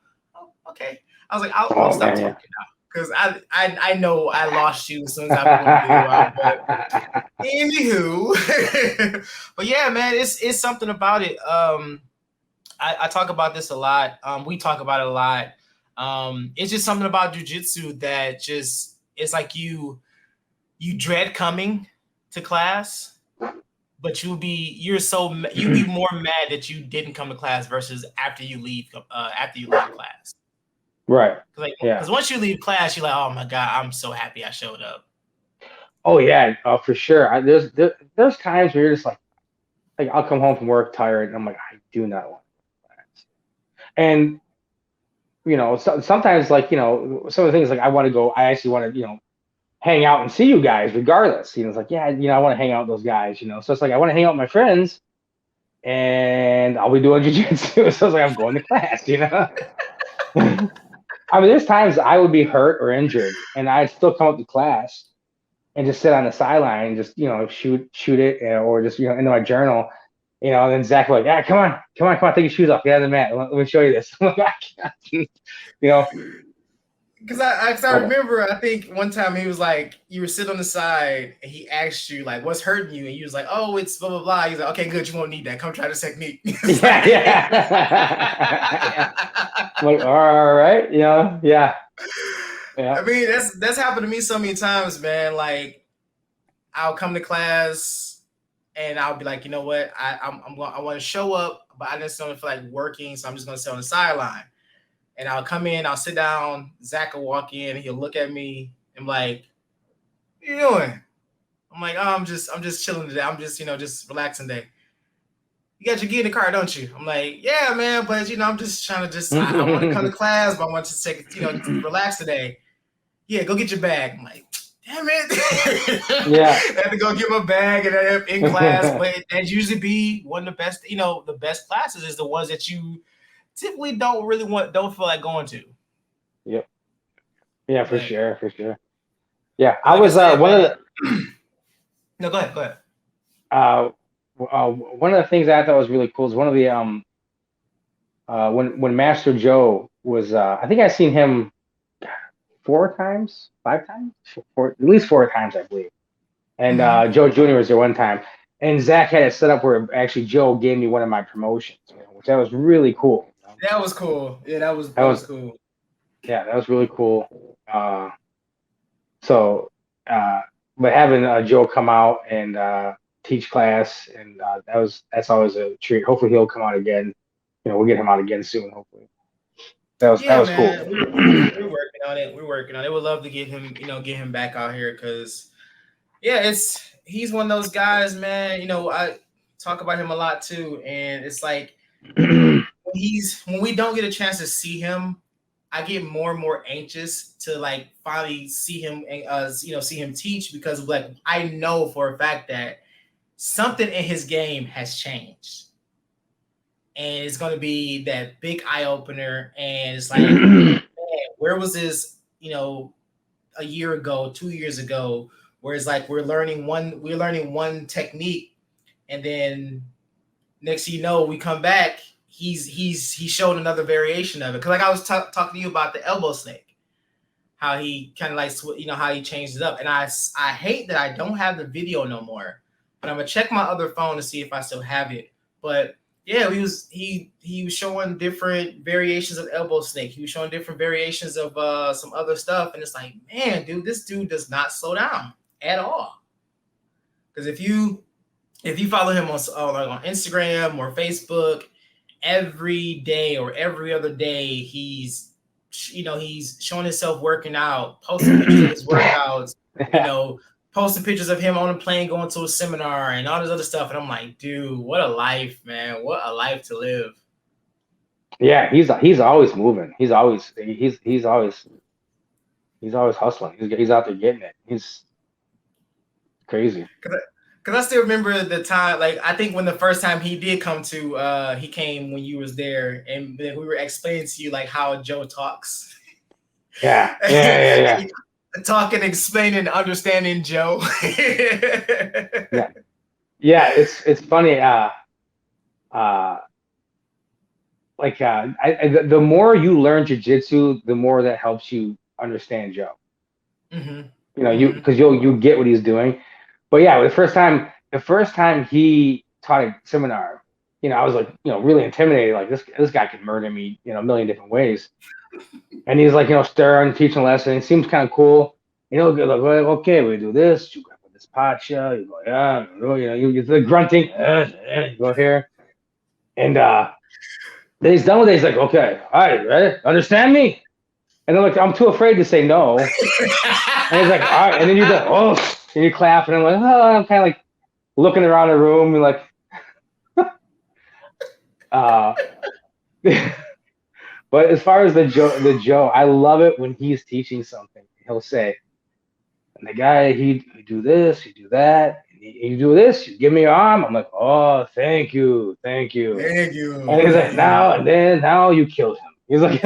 S2: okay." I was like, "I'll stop talking now." Because I know I lost you as soon as I put the video out. But anywho, but yeah, man, it's something about it. I talk about this a lot. We talk about it a lot. It's just something about jujitsu that just it's like you dread coming to class, but you'd be more mad that you didn't come to class versus after you leave class.
S3: Right.
S2: Because once you leave class, you're like, oh my God, I'm so happy I showed up.
S3: Oh yeah, for sure. There's times where you're just like I'll come home from work tired, and I'm like, I do not want to class. And sometimes like some of the things like I actually want to hang out and see you guys regardless. It's like I want to hang out with those guys. So it's like I want to hang out with my friends, and I'll be doing jiu-jitsu. So it's like I'm going to class. I mean, there's times I would be hurt or injured, and I'd still come up to class and just sit on the sideline and just shoot it, or just into my journal, and then Zach would like, come on, take your shoes off, get on the mat, let me show you this.
S2: Because I remember, I think one time he was like, you were sitting on the side and he asked you like, what's hurting you? And you was like, oh, it's blah, blah, blah. He's like, okay, good. You won't need that. Come try this technique.
S3: Yeah. Like, all right. Yeah.
S2: I mean, that's happened to me so many times, man. Like I'll come to class and I'll be like, you know what? I want to show up. but I just don't feel like working, so I'm just gonna sit on the sideline. And I'll come in, I'll sit down. Zach will walk in, he'll look at me and like, "What you doing?" I'm like, "Oh, I'm just chilling today. I'm just just relaxing today." "You got your key in the car, don't you?" I'm like, "Yeah, man, but I'm just trying to I want to come to class, but I want to take relax today." "Yeah, go get your bag." I'm like, "Damn it!"
S3: Yeah.
S2: I have to go get my bag and I have in class, but that usually be one of the best. The best classes is the ones that you typically don't feel like going to.
S3: Yep. Yeah, for
S2: But,
S3: sure. Yeah, I
S2: like I
S3: was
S2: said,
S3: one of
S2: man,
S3: the
S2: no, go ahead.
S3: one of the things I thought was really cool is one of the when Master Joe was I think I've seen him 5 times, at least 4 times I believe, and
S2: Mhm.
S3: Joe Jr. was there one time, and Zach had it set up where actually Joe gave me one of my promotions, which that was really cool.
S2: That was cool. Yeah, that was
S3: That was
S2: cool.
S3: yeah, that was really cool. So, uh, but having Joe come out and teach class, and that's always a treat. Hopefully, he'll come out again. We'll get him out again soon. Hopefully, that
S2: Yeah,
S3: was cool.
S2: man, we're working on it. We're working on it. We'd love to get him, get him back out here because, yeah, he's one of those guys, man. I talk about him a lot too, and it's like when we don't get a chance to see him, I get more and more anxious to like finally see him and see him teach because like I know for a fact that something in his game has changed. And it's going to be that big eye opener. And it's like, man, where was this, a year ago, 2 years ago, where it's like we're learning one technique, and then next thing you know, we come back, he showed another variation of it. Because like I was talking to you about the elbow snake, how he kind of like how he changed it up, and I hate that I don't have the video no more, but I'm gonna check my other phone to see if I still have it. But yeah, he was showing different variations of elbow snake. He was showing different variations of some other stuff, and it's like, man, dude, this dude does not slow down at all. Because if you follow him on Instagram or Facebook, every day or every other day he's showing himself working out, posting pictures of his workouts, posting pictures of him on a plane going to a seminar and all this other stuff. And I'm like, dude, what a life, man. What a life to live.
S3: Yeah, he's always moving. He's always hustling. He's out there getting it. He's crazy.
S2: Because I still remember the time, like I think when the first time he did come to, he came when you was there, and then we were explaining to you like how Joe talks.
S3: Yeah.
S2: Talking, explaining, understanding Joe.
S3: Yeah. It's funny. The more you learn jiu-jitsu, the more that helps you understand Joe.
S2: Mm-hmm.
S3: Because you get what he's doing. But yeah, the first time he taught a seminar, I was like, really intimidated. Like this guy could murder me, a million different ways. And he's like, stern, teaching a lesson. It seems kind of cool. Like, okay, we do this. You grab this pacha. You go, yeah, you the grunting. You go here, and then he's done with it. He's like, okay, all right, ready? Understand me? And then like, I'm too afraid to say no. And he's like, all right. And then you go, oh, and you clap, and I'm like, oh, I'm kind of like looking around the room and like, but as far as the Joe, I love it when he's teaching something. He'll say, and the guy, he do this, he do that, and you do this, you give me your arm. I'm like, oh, thank you.
S2: Thank you.
S3: And he's like, now you killed him. He's like,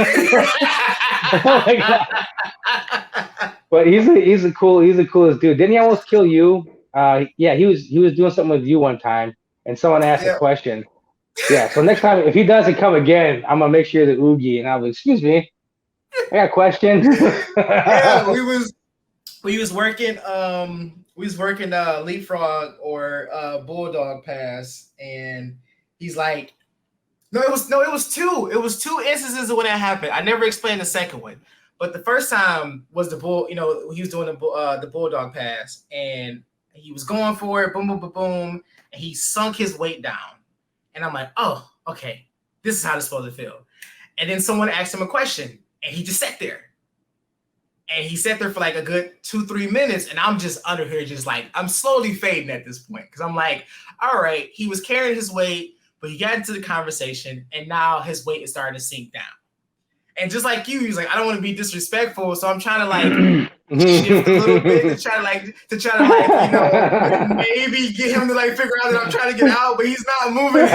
S3: but he's the coolest dude. Didn't he almost kill you? Yeah, he was doing something with you one time, and someone asked a question. Yeah, so next time if he doesn't come again, I'm gonna make sure the oogie, and I'll be, excuse me, I got a question.
S2: Yeah, we was working leapfrog or bulldog pass, and he's like, it was two instances of when that happened. I never explained the second one, but the first time was the bull. He was doing the bulldog pass, and he was going for it, boom, boom, boom, boom, and he sunk his weight down, and I'm like, oh, okay, this is how it's supposed to feel. And then someone asked him a question, and he just sat there. And he sat there for like a good 2-3 minutes, and I'm just under here, just like, I'm slowly fading at this point. Because I'm like, all right, he was carrying his weight, but he got into the conversation, and now his weight is starting to sink down. And just like you, he's like, I don't want to be disrespectful, so I'm trying to like shift a little bit to try to maybe get him to like figure out that I'm trying to get out, but he's not moving.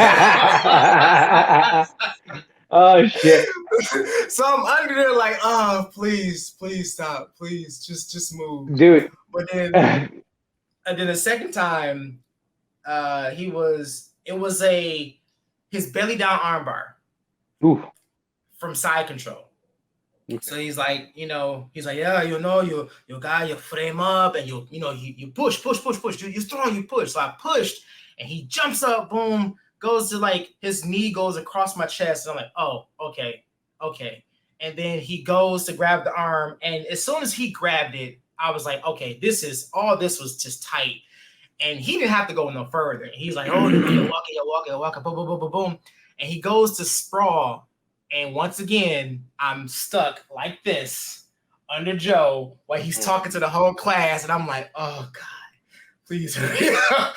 S3: Oh shit.
S2: So I'm under there like, oh, please stop. Please just move.
S3: Dude.
S2: But then the second time, it was his belly down armbar.
S3: Ooh.
S2: From side control.
S3: Okay.
S2: So he's like, yeah, you guy, you frame up and you push. You're strong, you push. So I pushed and he jumps up, boom, goes to like his knee goes across my chest. And I'm like, oh, okay. And then he goes to grab the arm. And as soon as he grabbed it, I was like, okay, this was just tight. And he didn't have to go no further. And he's like, oh, you're walking, boom. And he goes to sprawl. And once again, I'm stuck like this under Joe while he's talking to the whole class. And I'm like, oh, God, please hurry up.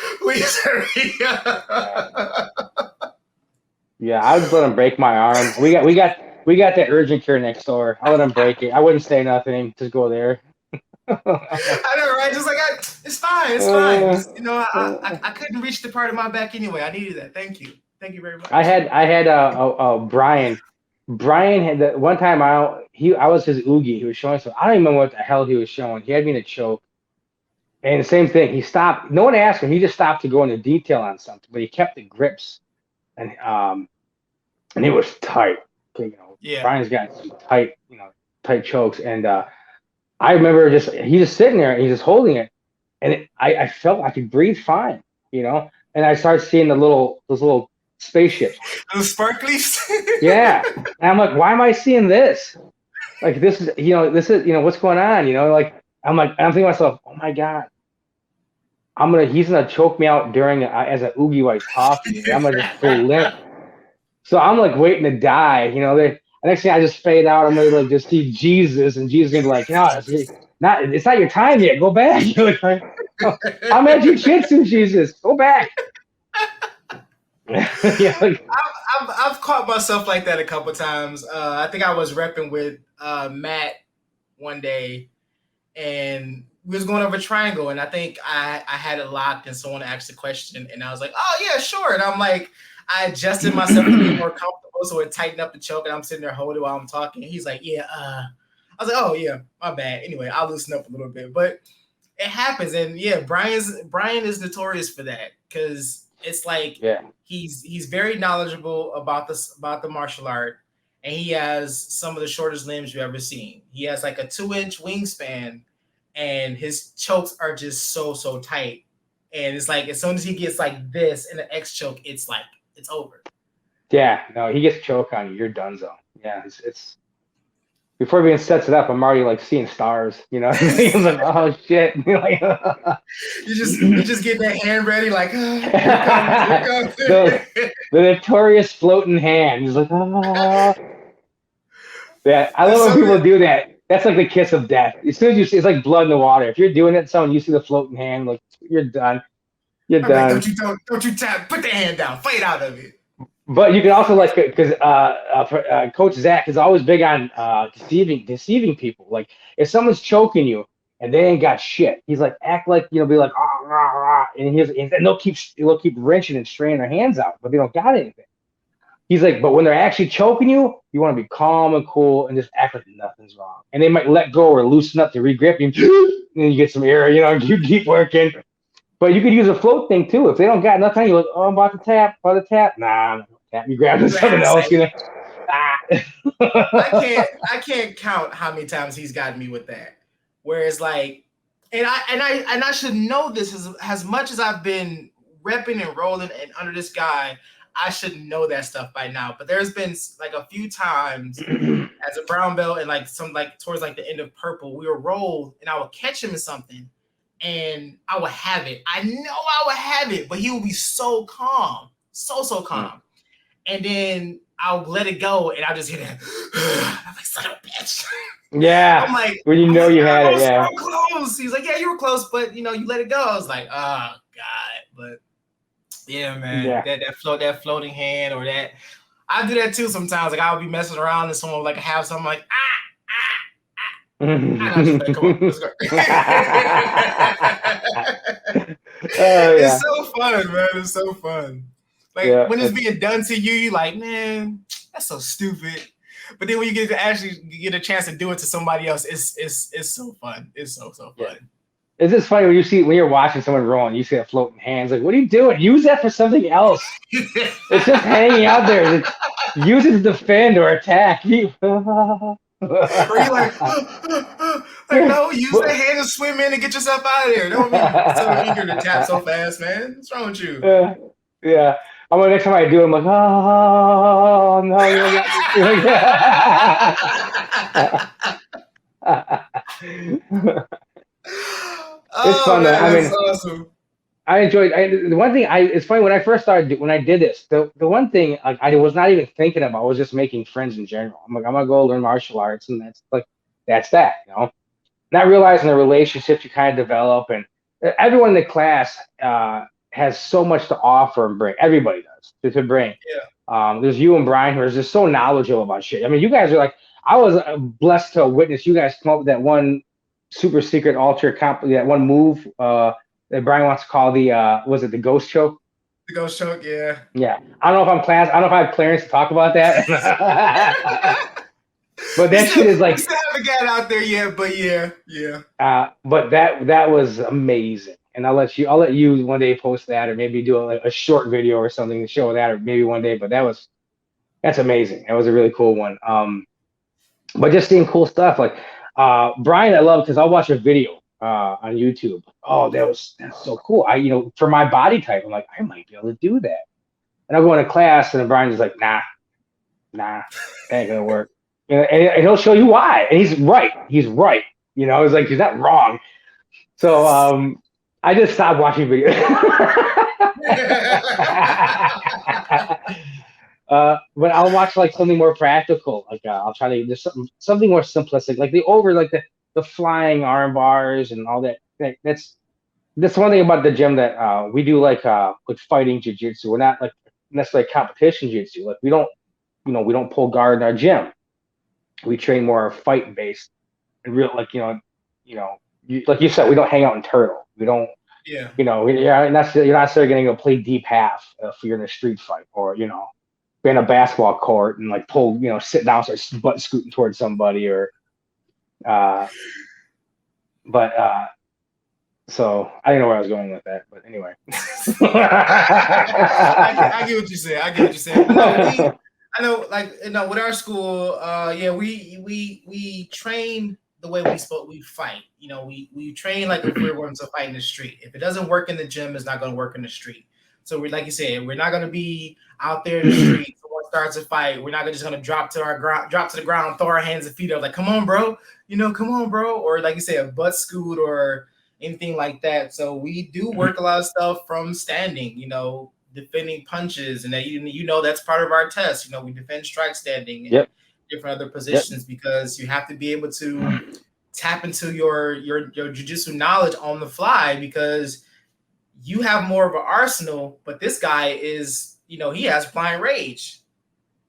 S3: Yeah, I would let him break my arm. We got that urgent care next door. I let him break it. I wouldn't say nothing. Just go there.
S2: I know, right? Just like, it's fine. Just, I couldn't reach the part of my back anyway. I needed that. Thank you very much.
S3: I had Brian. Brian had that one time. I was his oogie. He was showing so I don't even remember what the hell he was showing. He had me in a choke, and the same thing. He stopped. No one asked him. He just stopped to go into detail on something, but he kept the grips, and it was tight. Okay,
S2: Yeah.
S3: Brian's got some tight chokes, and I remember he's just sitting there and he's just holding it, and I felt I could breathe fine, and I started seeing those little spaceships.
S2: Those sparklies?
S3: Yeah. And I'm like, why am I seeing this? Like, this is what's going on? I'm thinking to myself, oh my God, he's going to choke me out as an oogie while he's talking. I'm going to just full limp. So I'm like waiting to die. The next thing I just fade out. I'm going to like just see Jesus, and Jesus is going to be like, it's not your time yet. Go back. I'm at Jitsu, Jesus. Go back. Yeah,
S2: I've caught myself like that a couple times. I think I was repping with Matt one day, and we was going over triangle, and I think I had it locked, and someone asked a question, and I was like, oh yeah, sure. And I'm like, I adjusted myself to be more comfortable, so it tightened up the choke, and I'm sitting there holding while I'm talking. And he's like, yeah. I was like, oh yeah, my bad. Anyway, I'll loosen up a little bit, but it happens, and yeah, Brian is notorious for that because. It's like he's very knowledgeable about the martial art, and he has some of the shortest limbs you've ever seen. He has like a 2-inch wingspan, and his chokes are just so tight. And it's like as soon as he gets like this in an X choke, it's like it's over.
S3: Yeah, no, he gets choke on you, you're donezo. Yeah, it's before he even sets it up, I'm already like seeing stars. He's like, oh shit.
S2: You just get that hand ready, like here comes.
S3: the notorious floating hand. He's like, oh. Yeah, I love when people do that. That's like the kiss of death. As soon as you see, it's like blood in the water. If you're doing it, someone you see the floating hand, like you're done. You're done.
S2: Like, don't you tap? Put the hand down. Fight out of it.
S3: But you can also because Coach Zach is always big on deceiving people. Like if someone's choking you and they ain't got shit, he's like act like be like rah, rah, and they'll keep wrenching and straining their hands out, but they don't got anything. He's like, but when they're actually choking you, you want to be calm and cool and just act like nothing's wrong. And they might let go or loosen up to regrip you, and then you get some air. You keep working. But you could use a float thing too. If they don't got nothing, you're like, oh, I'm about to tap. Nah. You grab something else,
S2: I can't count how many times he's gotten me with that. Whereas like, and I should know this as much as I've been repping and rolling and under this guy, I should know that stuff by now. But there's been like a few times as a brown belt and like some like towards like the end of purple, we would roll and I would catch him in something and I would have it. I know I would have it, but he would be so calm, so calm. and then I'll let it go, and I'll just hit it. I'm like, son of a bitch.
S3: Yeah.
S2: I'm like,
S3: when you know you had it, yeah.
S2: So close. He's like, yeah, you were close, but you let it go. I was like, oh God. But yeah, man, that floating hand or that, I do that too sometimes. Like I'll be messing around and someone will like have something like and I'll just like, come on, let's go. It's so fun, man. It's so fun. Like when it's being done to you, you're like, man, that's so stupid. But then when you get to actually get a chance to do it to somebody else, it's so fun. It's so fun. Yeah.
S3: It's just funny when you're watching someone roll and you see that floating hands. Like, what are you doing? Use that for something else. It's just hanging out there. Use it to defend or attack.
S2: Or you're like, no, use that hand to swim in and get yourself out of there. Don't be so eager to tap so fast, man. What's wrong with you?
S3: Yeah. I'm like, next time I do it, I'm like, oh no, it's fun though. I mean, awesome. I enjoyed. The one thing it's funny when I first started when I did this. The one thing I was not even thinking about was just making friends in general. I'm like, I'm gonna go learn martial arts, and that's that. Not realizing the relationships you kind of develop, and everyone in the class has so much to offer and bring. Everybody does to bring.
S2: Yeah.
S3: There's you and Brian who are just so knowledgeable about shit. I mean, you guys are like, I was blessed to witness you guys come up with that one super secret ultra that one move that Brian wants to call the was it the ghost choke?
S2: The ghost choke, yeah.
S3: Yeah. I don't know if I have clearance to talk about that. But that shit is like,
S2: we still haven't got out there yet, but yeah.
S3: But that was amazing. And I'll let you one day post that, or maybe do a short video or something to show that, or maybe one day. But that's amazing. That was a really cool one. But just seeing cool stuff like Brian, I love because I'll watch a video on YouTube. Oh, that's so cool. For my body type, I'm like, I might be able to do that. And I'll go into class, and then Brian's just like, nah, that ain't gonna work. And he'll show you why. And he's right. He's right. It's like he's not wrong. So I just stopped watching videos. But I'll watch like something more practical. Like I'll try to just something more simplistic, like the flying arm bars and all that. That's one thing about the gym that we do like fighting jiu-jitsu. We're not like necessarily competition jiu-jitsu. Like we don't pull guard in our gym. We train more fight based and real like like you said, we don't hang out in turtle. We don't.
S2: Yeah.
S3: You're not necessarily going to go play deep half if you're in a street fight, or be in a basketball court and like pull, sit down, start butt scooting towards somebody, or. So I don't know where I was going with that, but anyway.
S2: I get what you said. But I know, like with our school, we train the way we fight. We train like if we're going to fight in the street. If it doesn't work in the gym, it's not going to work in the street. So we're, like you said, we're not going to be out there in the street. Someone starts a fight, we're not just going to drop to the ground, throw our hands and feet up, like, come on, bro, or like you say, a butt scoot or anything like that. So we do work a lot of stuff from standing, defending punches, and that that's part of our test. We defend strike standing and different other positions because you have to be able to tap into your jiu-jitsu knowledge on the fly, because you have more of an arsenal, but this guy is, he has blind rage.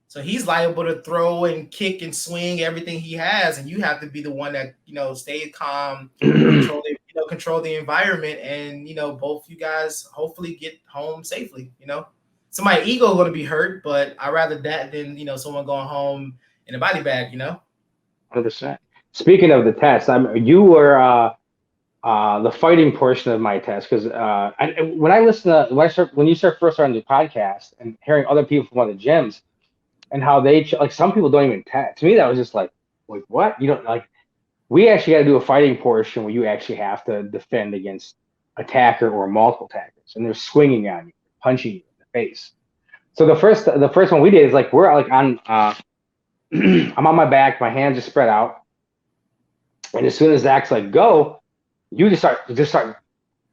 S2: So he's liable to throw and kick and swing everything he has, and you have to be the one that, stay calm, control the environment, and, both you guys hopefully get home safely. So my ego going to be hurt, but I'd rather that than, someone going home in a body bag,
S3: 100%. Speaking of the test, you were the fighting portion of my test, because when you first started the podcast and hearing other people from other gyms and how they like, some people don't even test. To me, that was just like what? We actually got to do a fighting portion where you actually have to defend against attacker or multiple attackers, and they're swinging on you, punching you in the face. So the first one we did is like, we're like on I'm on my back, my hands are spread out, and as soon as Zach's like, go, you just start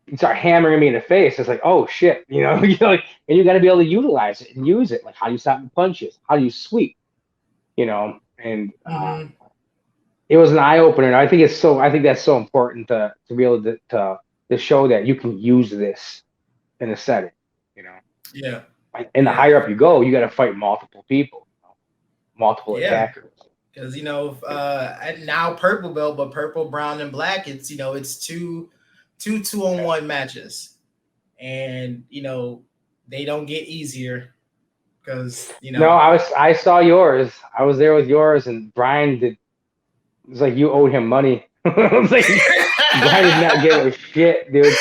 S3: you start hammering me in the face. It's like, oh shit, you know, like, and you got to be able to utilize it and use it. Like, how do you stop the punches? How do you sweep? You know, and
S2: Mm-hmm.
S3: it was an eye opener. I think it's so. I think that's so important to be able to show that you can use this in a setting. You know,
S2: Yeah.
S3: and the
S2: Yeah.
S3: higher up you go, you got to fight multiple people, multiple
S2: Yeah.
S3: attackers.
S2: Because now purple belt, but purple, brown, and black, it's two-on-one matches, and they don't get easier because
S3: No, I saw yours. I was there with yours, and Brian did. It was like you owed him money. It was like Brian did not give a shit, dude.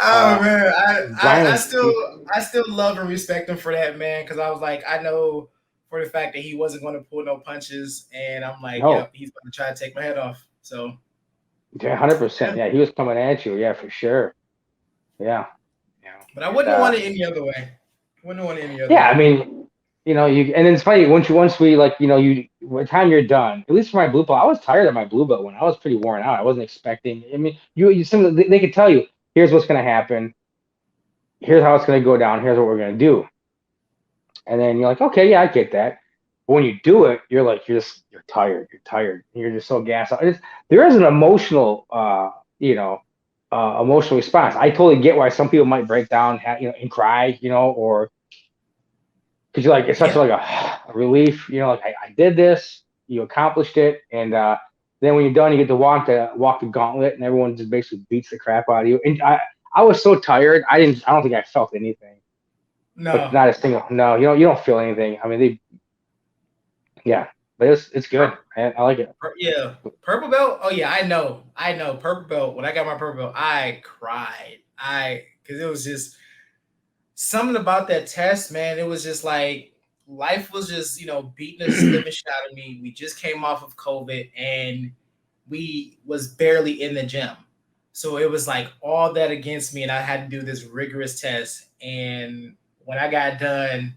S2: Oh man,
S3: Brian
S2: I
S3: was
S2: still I still love and respect him for that, man, because I was like, I know for the fact that he wasn't going to pull no punches, and I'm like,
S3: no,
S2: yep, he's going to try to take my head off. So
S3: 100%.
S2: yeah,
S3: Yeah, he was coming at you. Yeah, for sure. Yeah, yeah,
S2: but I
S3: and
S2: wouldn't want it any other way. Wouldn't want it any other
S3: yeah. I
S2: way.
S3: mean, and it's funny once we like, by the time you're done. At least for my blue belt, I was tired of my blue belt when I was pretty worn out. I wasn't expecting. I mean, they could tell you, here's what's gonna happen. Here's how it's gonna go down. Here's what we're gonna do. And then you're like, okay, yeah, I get that. But when you do it, you're like, you're tired. You're tired. You're just so gassed out. There is an emotional, emotional response. I totally get why some people might break down, and cry, or because you're like, it's such
S2: Yeah,
S3: like a relief, like I did this, you accomplished it, and then when you're done, you get to walk the gauntlet, and everyone just basically beats the crap out of you. And I was so tired, I don't think I felt anything, but
S2: no,
S3: not a single. No, you don't feel anything. I mean, yeah, but it's good. I like it.
S2: yeah, purple belt. Oh yeah, I know, purple belt. When I got my purple belt, I cried. Because it was just something about that test, man. It was just like life was just beating the living shit out of me. We just came off of COVID, and we was barely in the gym, so it was like all that against me, and I had to do this rigorous test. And when I got done,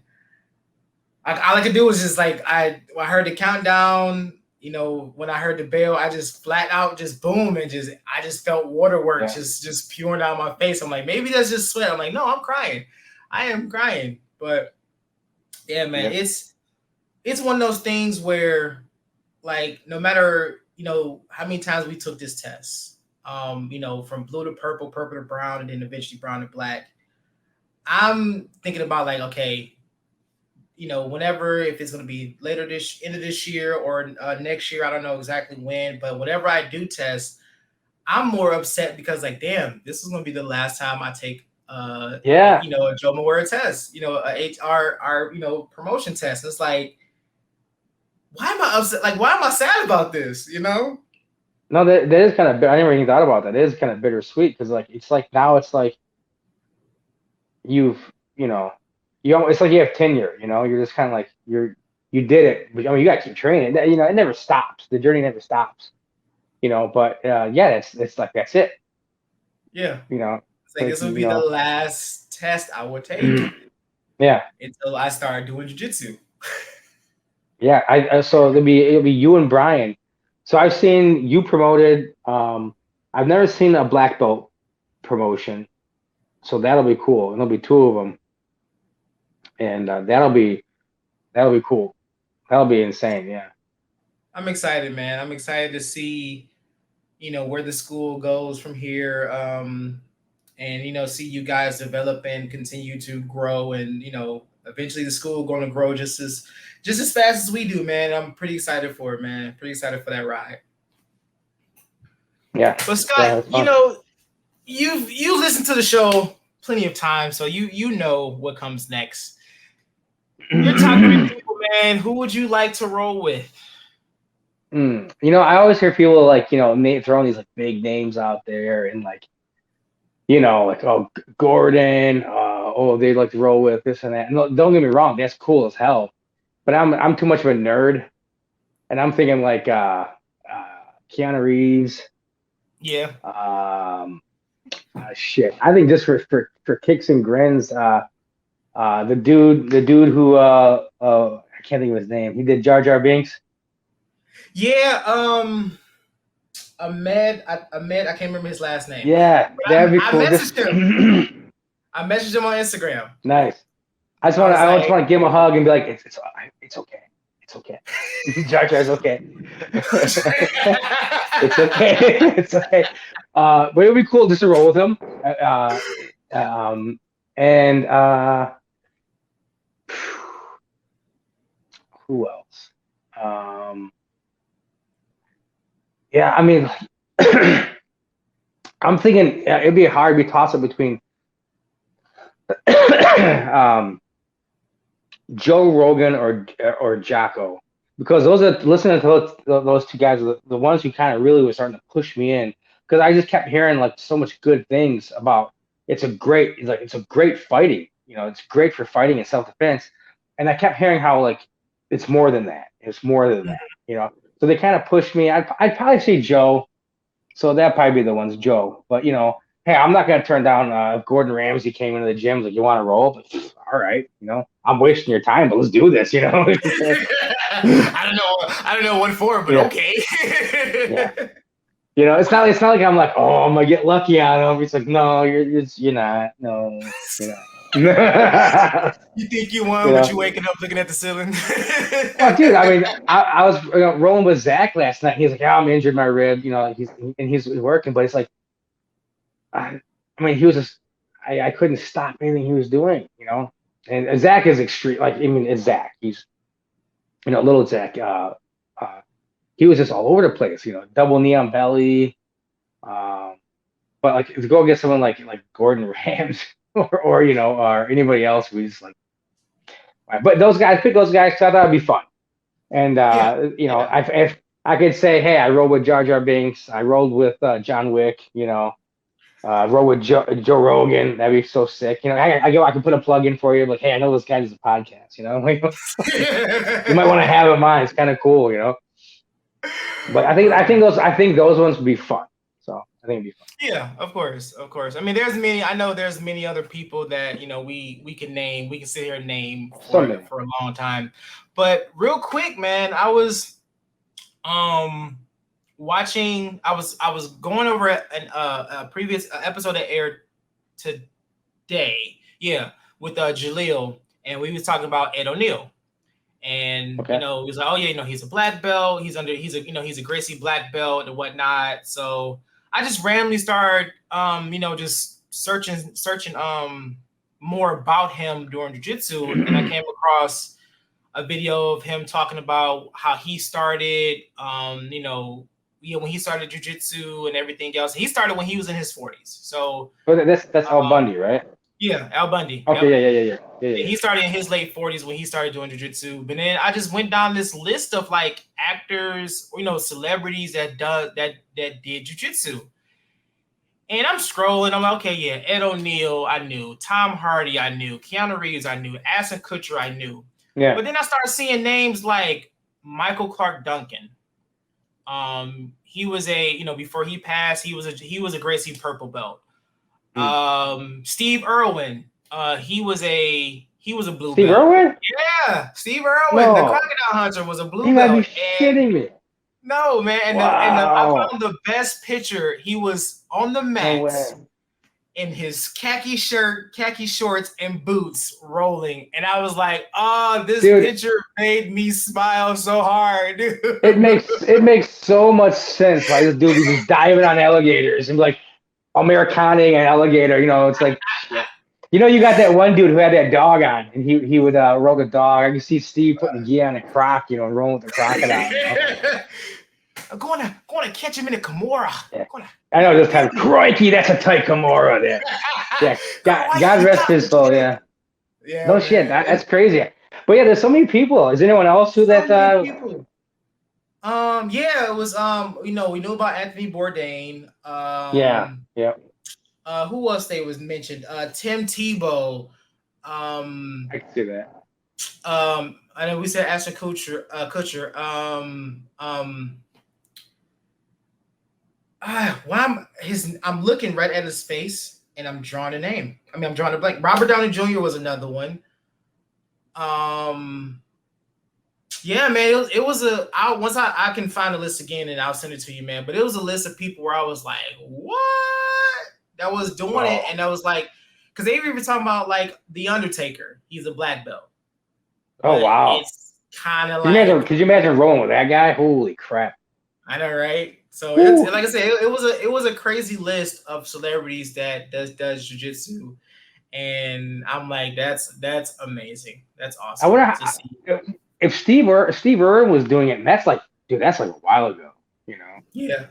S2: all I could do was just like I heard the countdown. When I heard the bell, I just flat out just boom, and I just felt waterworks
S3: Yeah,
S2: just pouring down my face. I'm like, maybe that's just sweat. I'm like, no, I'm crying. I am crying. But yeah, man,
S3: yeah,
S2: it's one of those things where, like, no matter how many times we took this test, from blue to purple, purple to brown, and then eventually brown to black, I'm thinking about, like, okay, whenever, if it's going to be later this end of this year or next year, I don't know exactly when, but whenever I do test, I'm more upset because, like, damn, this is going to be the last time I take
S3: yeah.
S2: a Joe Moore test, a HR, our promotion test. It's like, why am I upset? Like, why am I sad about this?
S3: No, that is kind of. I never even thought about that. It is kind of bittersweet because like it's like now it's like you've you know it's like you have tenure. You're just kind of like you did it. But, I mean, you got to keep training. It never stops. The journey never stops. But yeah, it's like that's it.
S2: Yeah,
S3: You know,
S2: it's like
S3: like
S2: this would be the last test I would take
S3: yeah,
S2: until I start doing jiu-jitsu.
S3: yeah. So it'll be you and Brian. So I've seen you promoted. I've never seen a black belt promotion. So that'll be cool. And there'll be two of them, and that'll be cool. That'll be insane. Yeah.
S2: I'm excited, man. I'm excited to see, where the school goes from here. And see you guys develop and continue to grow, and eventually the school going to grow just as fast as we do, man. I'm pretty excited for it, man. Pretty excited for that ride.
S3: Yeah.
S2: But Scott,
S3: That's fun.
S2: you listened to the show plenty of times, so you know what comes next. Your top three people, man. Who would you like to roll with?
S3: I always hear people like, throwing these like big names out there and like, like, oh, Gordon, oh, they'd like to roll with this and that. And don't get me wrong, that's cool as hell. But I'm too much of a nerd, and I'm thinking like Keanu Reeves.
S2: Yeah.
S3: Shit. I think just for kicks and grins, the dude who I can't think of his name. He did Jar Jar Binks.
S2: Yeah. Ahmed, I can't remember his last name.
S3: Yeah,
S2: But
S3: that'd be
S2: I
S3: cool.
S2: messaged him. I messaged him on Instagram.
S3: Nice. I just want to give him a hug and be like, it's all right. It's okay. It's okay. Jar Jar's okay. It's okay. It's okay. But it would be cool just to roll with him. And who else? Yeah, I mean, I'm thinking it'd be hard to be toss up between Joe Rogan or Jocko, because those are listening to those two guys are the ones who kind of really were starting to push me in, because I just kept hearing like so much good things about it's a great fighting, it's great for fighting and self-defense, and I kept hearing how like it's more than that, so they kind of pushed me. I'd probably say Joe, so that'd probably be the ones, Joe, but hey, I'm not gonna turn down if Gordon Ramsay came into the gym like, you want to roll? But, all right, I'm wasting your time, but let's do this.
S2: I don't know what for, but okay.
S3: Yeah. It's not like I'm like, oh, I'm gonna get lucky on him. It's like, no, you're not. No, you're not.
S2: You think you won, but you waking up looking at the ceiling.
S3: Well, dude, I mean, I was rolling with Zach last night. He's like, I'm injured my rib, he's working, but it's like, I mean, he was just, I couldn't stop anything he was doing, And Zach is extreme. Like, I mean, it's Zach. He's, little Zach. He was just all over the place. Double knee on belly. But like, to go against someone like Gordon Ramsay or anybody else who's like, but those guys, I picked those guys because I thought it'd be fun. And if I could say, hey, I rolled with Jar Jar Binks. I rolled with John Wick. Roll with Joe Rogan. That'd be so sick. I can put a plug in for you. Like, hey, I know this guy does a podcast. You might want to have it mine. It's kind of cool. But I think those ones would be fun. So I think it'd be fun.
S2: Yeah, of course. I mean, I know there's many other people that we can name. We can sit here and name for a long time. But real quick, man, I was watching. I was going over a previous episode that aired today. Yeah, with Jaleel, and we was talking about Ed O'Neill. And he was like, oh yeah, he's a black belt. He's a Gracie black belt and whatnot. So I just randomly started, just searching more about him during jiu-jitsu, and I came across a video of him talking about how he started, when he started jiu-jitsu and everything else. He started when he was in his 40s. So
S3: that's Al Bundy, right?
S2: Yeah, Al Bundy.
S3: Okay, yeah.
S2: He started in his late 40s when he started doing jiu-jitsu. But then I just went down this list of like actors, celebrities that did jiu-jitsu. And I'm scrolling. I'm like, okay, yeah, Ed O'Neill, I knew. Tom Hardy, I knew. Keanu Reeves, I knew. Ashton Kutcher, I knew.
S3: Yeah.
S2: But then I started seeing names like Michael Clark Duncan. He was before he passed, he was a Gracie purple belt. Steve Irwin, he was a blue
S3: Steve
S2: belt.
S3: Irwin?
S2: Yeah, Steve Irwin, the Crocodile Hunter, was a blue belt.
S3: You might be kidding me.
S2: No, man. And I found the best picture. He was on the mats in his khaki shirt, khaki shorts, and boots rolling. And I was like, oh, this picture made me smile so hard, dude.
S3: It makes so much sense. Like, this dude was just diving on alligators and like Americaning an alligator. It's like, you got that one dude who had that dog on, and he would roll the dog. I can see Steve putting the gear on a croc, and rolling with the crocodile.
S2: I'm going to catch him in a Kimura.
S3: Yeah. I know this time. Crikey, that's a tight Kimura there. Yeah, God rest his soul. Yeah.
S2: Yeah.
S3: No shit, that's crazy. But yeah, there's so many people. Is anyone else who that?
S2: People. Yeah, it was. We knew about Anthony Bourdain.
S3: Yeah.
S2: Who else they was mentioned? Tim Tebow.
S3: I can see that.
S2: I know we said Ashton Kutcher. I'm looking right at his face and I'm drawing a name. I mean, I'm drawing a blank. Robert Downey Jr. was another one. Yeah, man. Once I can find the list again and I'll send it to you, man. But it was a list of people where I was like, what? That was doing it.
S3: Oh,
S2: And I was like, because they were even talking about like The Undertaker. He's a black belt.
S3: oh
S2: But
S3: wow.
S2: it's kind of like,
S3: Could you imagine rolling with that guy? Holy crap.
S2: I know, right? So it's
S3: Woo.
S2: like I said, it was a crazy list of celebrities that does jujitsu. And I'm like, that's amazing. That's
S3: I
S2: awesome
S3: wonder
S2: to see.
S3: if Steve Irwin was doing it, and that's like, dude, that's like a while ago, you know.
S2: Yeah.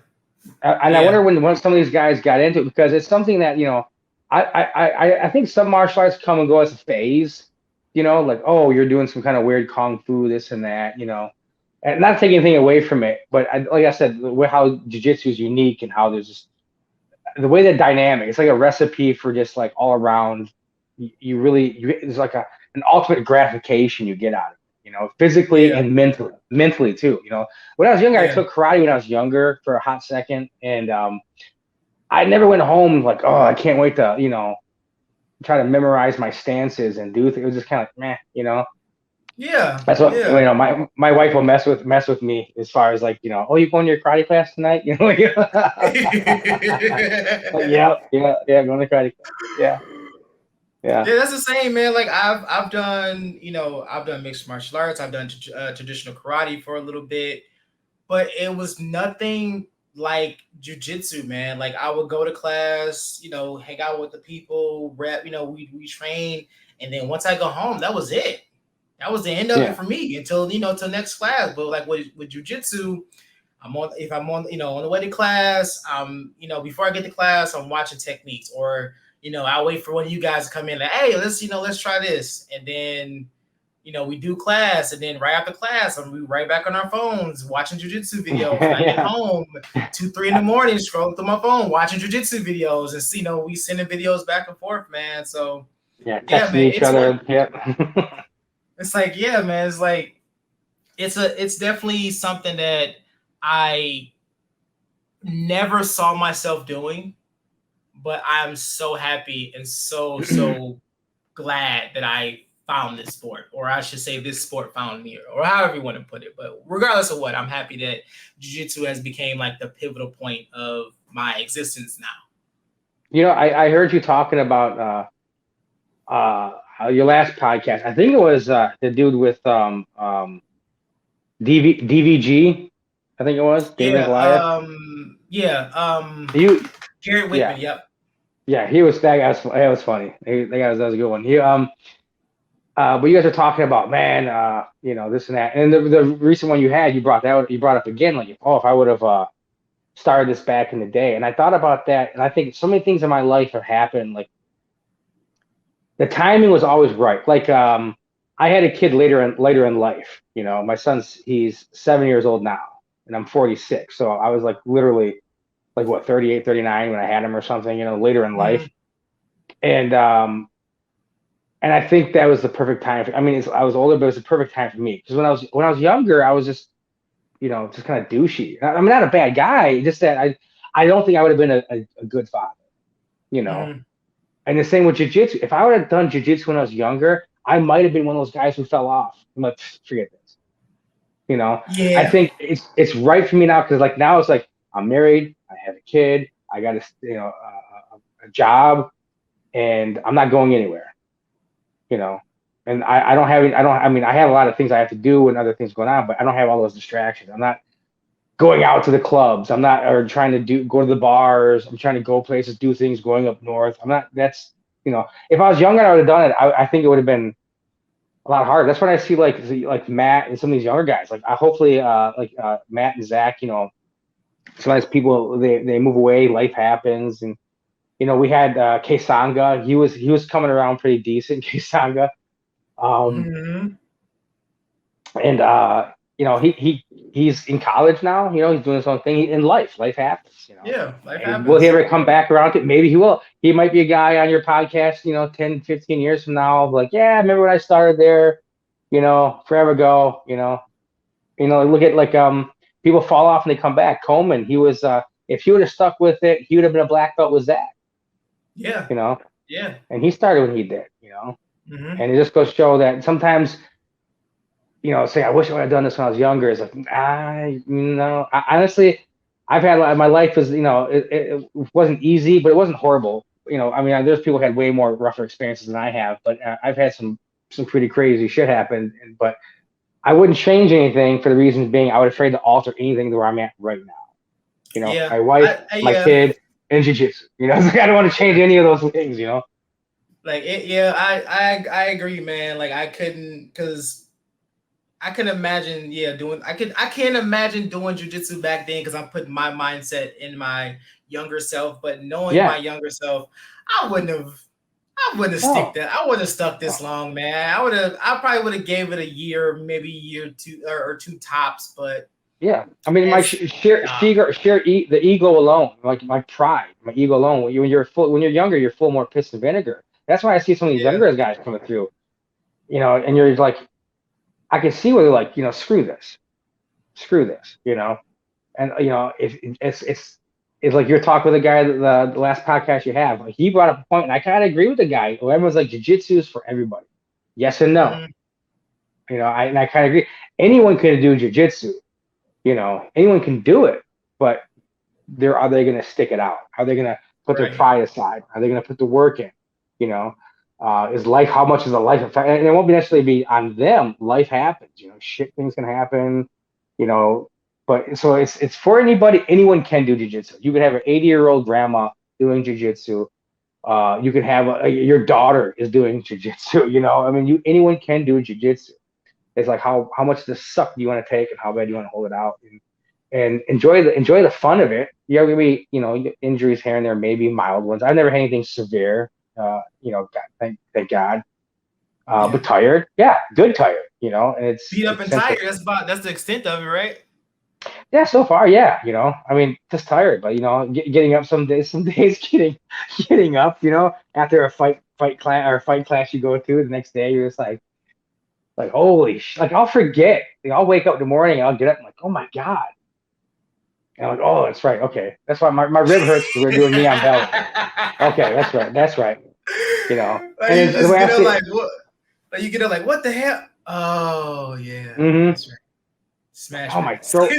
S3: And I
S2: Yeah.
S3: wonder when some of these guys got into it because it's something that I think some martial arts come and go as a phase, you know, like oh you're doing some kind of weird kung fu this and that, you know, and not taking anything away from it, but like I said, how jiu-jitsu is unique and how there's just the way that dynamic, it's like a recipe for just like all around. You really it's like an ultimate gratification you get out of it, you know, physically
S2: Yeah.
S3: and mentally too. You know, when I was younger, I
S2: Yeah.
S3: took karate when I was younger for a hot second, and I never went home like, oh, I can't wait to, you know, try to memorize my stances and do things. It was just kind of like, meh, you know.
S2: Yeah.
S3: That's what you
S2: Yeah.
S3: know. My wife will mess with me as far as like, you know, oh, you going to your karate class tonight? You know, like, yeah, going to karate class. Yeah, yeah.
S2: Yeah, that's the same, man. Like I've done, I've done mixed martial arts. I've done traditional karate for a little bit, but it was nothing like jujitsu, man. Like I would go to class, hang out with the people, rep, we train, and then once I go home, that was it. That was the end of it
S3: Yeah.
S2: for me until till next class. But like with jujitsu, if I'm on on the way to class, before I get to class, I'm watching techniques, or I'll wait for one of you guys to come in like, hey, let's try this, and then we do class, and then right after class, we right back on our phones watching jujitsu videos. And I get
S3: Yeah.
S2: home 2, 3 in the morning, scrolling through my phone watching jujitsu videos, and we sending videos back and forth, man. So
S3: Yeah,
S2: yeah,
S3: texting
S2: man,
S3: each other. Yep.
S2: it's like yeah, man, it's like it's definitely something that I never saw myself doing, but I'm so happy and so glad that I found this sport, or I should say this sport found me, or however you want to put it. But regardless of what, I'm happy that jiu-jitsu has became like the pivotal point of my existence now.
S3: You know, I heard you talking about your last podcast. I think it was the dude with DVG. I think it was David and
S2: Yeah,
S3: Goliath.
S2: yeah,
S3: You,
S2: Garrett
S3: yeah,
S2: Whitman, yep.
S3: yeah. He was that guy. That was funny. That was a good one. But you guys are talking about man, you know, this and that, and the recent one you had, you brought up again, like, oh, if I would have started this back in the day, and I thought about that, and I think so many things in my life have happened, like the timing was always right. Like, I had a kid later in life. You know, my he's 7 years old now, and I'm 46, so I was like literally like what 38, 39 when I had him or something. You know, later in
S2: Mm-hmm.
S3: life, and and I think that was the perfect time. I mean, I was older, but it was the perfect time for me because when I was younger, I was just just kind of douchey. I'm not a bad guy, just that I don't think I would have been a good father. You know,
S2: Mm-hmm.
S3: and the same with jujitsu. If I would have done jujitsu when I was younger, I might have been one of those guys who fell off. I'm like, forget this. You know, I
S2: Yeah,
S3: think it's right for me now because like now it's like I'm married, I have a kid, I got a job, and I'm not going anywhere. You know, and I don't have I don't I mean I have a lot of things I have to do and other things going on, but I don't have all those distractions. I'm not going out to the clubs. I'm not or trying to go to the bars. I'm trying to go places, do things, going up north. I'm not. That's if I was younger, I would have done it. I think it would have been a lot harder. That's when I see like Matt and some of these younger guys. Like I hopefully Matt and Zach. You know, sometimes people they move away. Life happens, and we had Kesanga. He was coming around pretty decent. Kesanga. Um,
S2: mm-hmm.
S3: and he's in college now. He's doing his own thing in life. Life happens.
S2: Yeah, life
S3: And will he
S2: happens.
S3: ever come back around to it? Maybe he will. He might be a guy on your podcast, 10, 15 years from now, like, yeah, remember when I started there, forever ago, look at like people fall off and they come back. Coleman, he was if he would have stuck with it, he would have been a black belt with Zach,
S2: Yeah,
S3: you know,
S2: yeah.
S3: and he started when he did,
S2: Mm-hmm.
S3: and it just goes to show that sometimes, say I wish I would have done this when I was younger. It's like honestly, I've had my life was it wasn't easy, but it wasn't horrible. I mean, there's people who had way more rougher experiences than I have, but I've had some pretty crazy shit happen. But I wouldn't change anything for the reasons being I would afraid to alter anything to where I'm at right now.
S2: Yeah,
S3: My wife, my kid, and jiu-jitsu. It's like I don't want to change any of those things.
S2: Like I agree, man. Like I couldn't, because I can imagine, I can't imagine doing jujitsu back then because I'm putting my mindset in my younger self. But knowing my younger self, I wouldn't have stuck this long, man. I probably would have gave it a year, maybe year two or two tops. But
S3: yeah, I mean, my the ego alone, like my pride, my ego alone. When you're younger, you're full more piss and vinegar. That's why I see some of these younger guys coming through, and you're like, I can see where they're like, screw this, and it's like you're talking with a guy the last podcast you have. Like, he brought up a point, and I kind of agree with the guy. Everyone's like, jiu-jitsu is for everybody, yes and no. I kind of agree. Anyone can do jiu-jitsu, anyone can do it, but are they going to stick it out? Are they going to put their pride aside? Are they going to put the work in? Is life, how much is a life effect? And it won't necessarily be on them. Life happens, shit things can happen, but so it's for anybody. Anyone can do jiu-jitsu. You could have an 80-year-old grandma doing jiu-jitsu. You could have your daughter is doing jiu-jitsu, I mean, anyone can do jiu-jitsu. It's like how much the suck do you want to take and how bad you want to hold it out, and enjoy the fun of it. You're gonna be, injuries here and there, maybe mild ones. I've never had anything severe. Thank God. But tired, good tired. And it's
S2: beat up and tired. That's the extent of it, right?
S3: Yeah, so far, yeah. I mean, just tired, but getting up some days getting up. After a fight class you go to, the next day you're just like holy like I'll forget. I'll wake up in the morning and I'll get up and like, oh my God. And I'm like, oh, that's right. Okay, that's why my rib hurts because we're doing knee on belly. Okay, that's right.
S2: Like you just get up like what? Like you get up like, what the hell? Oh yeah, that's right. Smash.
S3: Oh, my throat.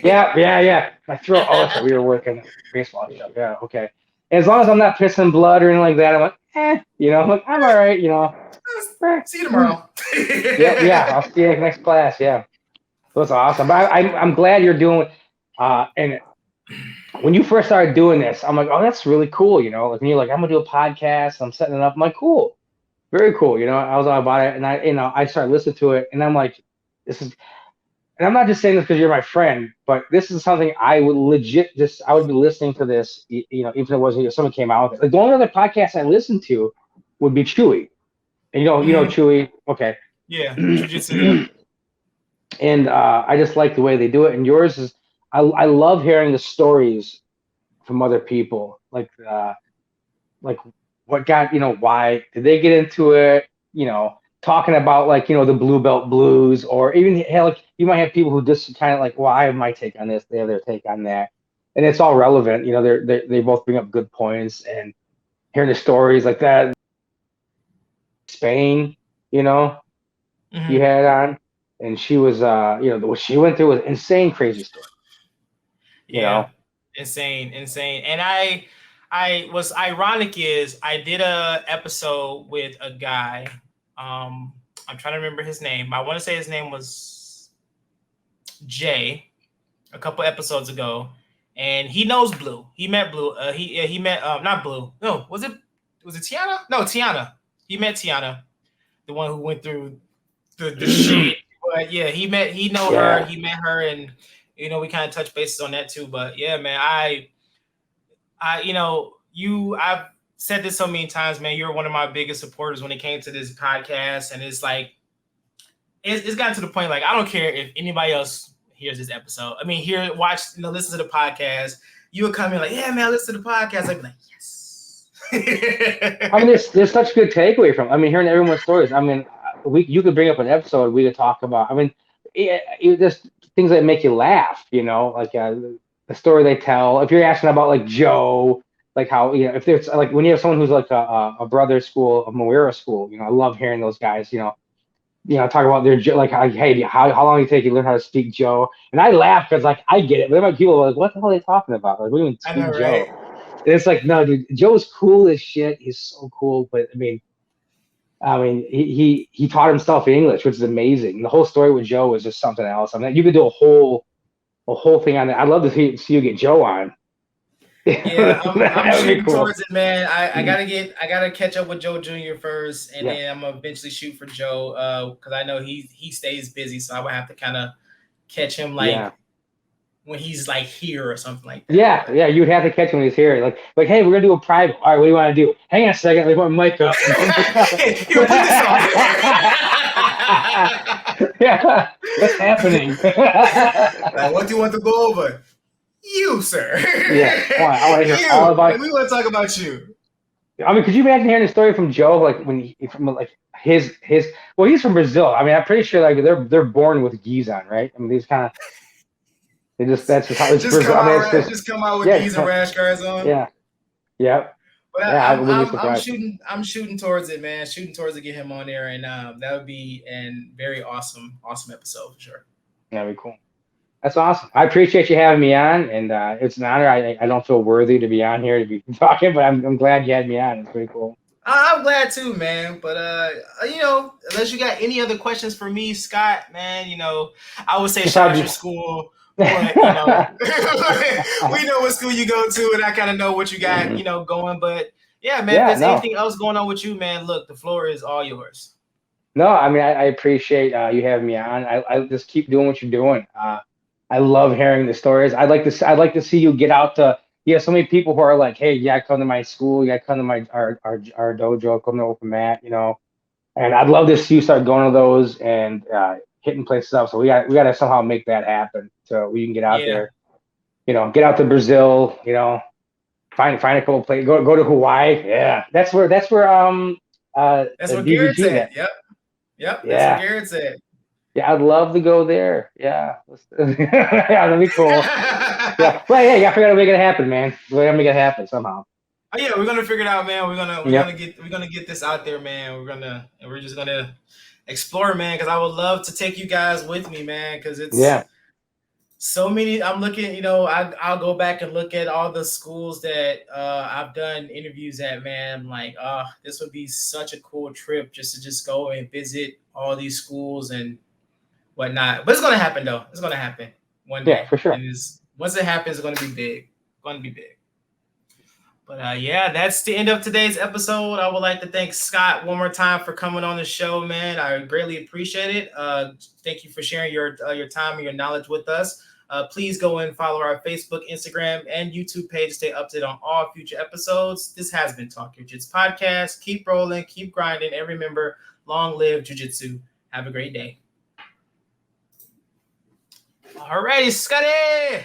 S3: Yeah. My throat. Oh, that's right. We were working baseball stuff. Yeah, okay. As long as I'm not pissing blood or anything like that, I'm like, I'm like, I'm all right,
S2: See you tomorrow.
S3: yeah, I'll see you in the next class. Yeah, that's awesome. But I'm glad you're doing. And when you first started doing this, I'm like, oh, that's really cool. Like when you're like, I'm gonna do a podcast. I'm setting it up. I'm like, cool, very cool. I was all about it, and I started listening to it, and I'm like, this is. And I'm not just saying this because you're my friend, but this is something I would I would be listening to this, even if it wasn't, someone came out with it. Like the only other podcast I listened to would be Chewy. And you know Chewy. Okay.
S2: Yeah. Jiu-jitsu.
S3: And I just like the way they do it. And yours is, I love hearing the stories from other people. Like what got, why did they get into it? Talking about like, the blue belt blues, or even like you might have people who just kind of like, well, I have my take on this, they have their take on that, and it's all relevant. They both bring up good points, and hearing the stories like that. Spain, you had on, and she was, what she went through was insane, crazy story.
S2: Insane, and I was ironic is I did a episode with a guy. I'm trying to remember his name. I want to say his name was Jay a couple episodes ago, and he knows Blue. He met Blue. He met not Blue. No, was it Tiana? No, Tiana. He met Tiana, the one who went through the shit. But yeah, he met her, and we kind of touched bases on that too. But yeah, man, I've said this so many times, man. You're one of my biggest supporters when it came to this podcast, and it's like it's gotten to the point like I don't care if anybody else hears this episode. I mean, listen to the podcast. You would come in like, yeah, man, listen to the podcast. I'd be like, yes.
S3: I mean, there's such good takeaway from. I mean, hearing everyone's stories. I mean, you could bring up an episode we could talk about. I mean, there's things that make you laugh. Like the story they tell. If you're asking about like Joe. Like how, if there's like when you have someone who's like a brother school, a Moira school, I love hearing those guys, talk about their like, hey, how long did it take you to learn how to speak Joe? And I laugh because like I get it, but then my people are like, what the hell are they talking about? Like, we even
S2: I
S3: speak
S2: know,
S3: Joe.
S2: right?
S3: And it's like, no, dude, Joe's cool as shit. He's so cool, but he taught himself English, which is amazing. The whole story with Joe was just something else. I mean, you could do a whole thing on that. I'd love to see you get Joe on.
S2: Yeah, I'm
S3: That would be
S2: shooting
S3: cool.
S2: towards it, man. I gotta catch up with Joe Jr. first, and then I'm gonna eventually shoot for Joe, because I know he stays busy, so I would have to kind of catch him like when he's like here or something like that.
S3: Yeah, you'd have to catch him when he's here. Like, hey, we're gonna do a private. All right, what do you want to do? Hang on a second, let me put my mic up.
S2: Yo, put this on.
S3: Yeah, what's happening?
S2: What do you want to go over? You, sir.
S3: Yeah, I want to hear all about.
S2: We want to talk about you.
S3: I mean, could you imagine hearing the story from Joe? Like when he from like his well, he's from Brazil. I mean, I'm pretty sure like they're born with gis on, right? I mean, these kind of that's just how it's
S2: just
S3: Brazil.
S2: Just come out with gis and rash guards on.
S3: Yeah. Yep.
S2: But
S3: I wouldn't be surprised.
S2: I'm shooting towards it, man. Shooting towards to get him on there, and that would be a very awesome episode for sure.
S3: That'd be cool. That's awesome. I appreciate you having me on, and it's an honor. I don't feel worthy to be on here to be talking, but I'm glad you had me on. It's pretty cool.
S2: I'm glad too, man. But unless you got any other questions for me, Scott, man, I would say shout out your school. But, we know what school you go to, and I kind of know what you got, going. But yeah, man, if there's anything else going on with you, man, look, the floor is all yours.
S3: No, I mean, I appreciate you having me on. I just keep doing what you're doing. I love hearing the stories. I'd like to see you get out to. So many people who are like, hey, yeah, come to my school, yeah, come to our dojo, come to open mat, and I'd love to see you start going to those and hitting places up. So we got to somehow make that happen so we can get out there, get out to Brazil, find a couple places, go to Hawaii. Yeah, that's where
S2: that's where Garrett's at. Yep. That's where Garrett's at.
S3: Yeah, I'd love to go there. Yeah. Yeah, that'd be cool. Yeah. Well, hey, I gotta make it happen, man. We gotta make it happen somehow.
S2: Oh yeah, we're gonna figure it out, man. We're gonna get this out there, man. We're just gonna explore, man, because I would love to take you guys with me, man, because it's so many. I'm looking, I'll go back and look at all the schools that I've done interviews at, man. I'm like, this would be such a cool trip just to go and visit all these schools and whatnot. But it's gonna happen though. It's gonna happen one day.
S3: Yeah, for sure.
S2: And once it happens, it's gonna be big. But that's the end of today's episode. I would like to thank Scott one more time for coming on the show, man. I greatly appreciate it. Thank you for sharing your time and your knowledge with us. Please go and follow our Facebook, Instagram, and YouTube page to stay updated on all future episodes. This has been Talk Your Jits Podcast. Keep rolling, keep grinding, and remember, long live Jiu-Jitsu. Have a great day. Alrighty, Scotty.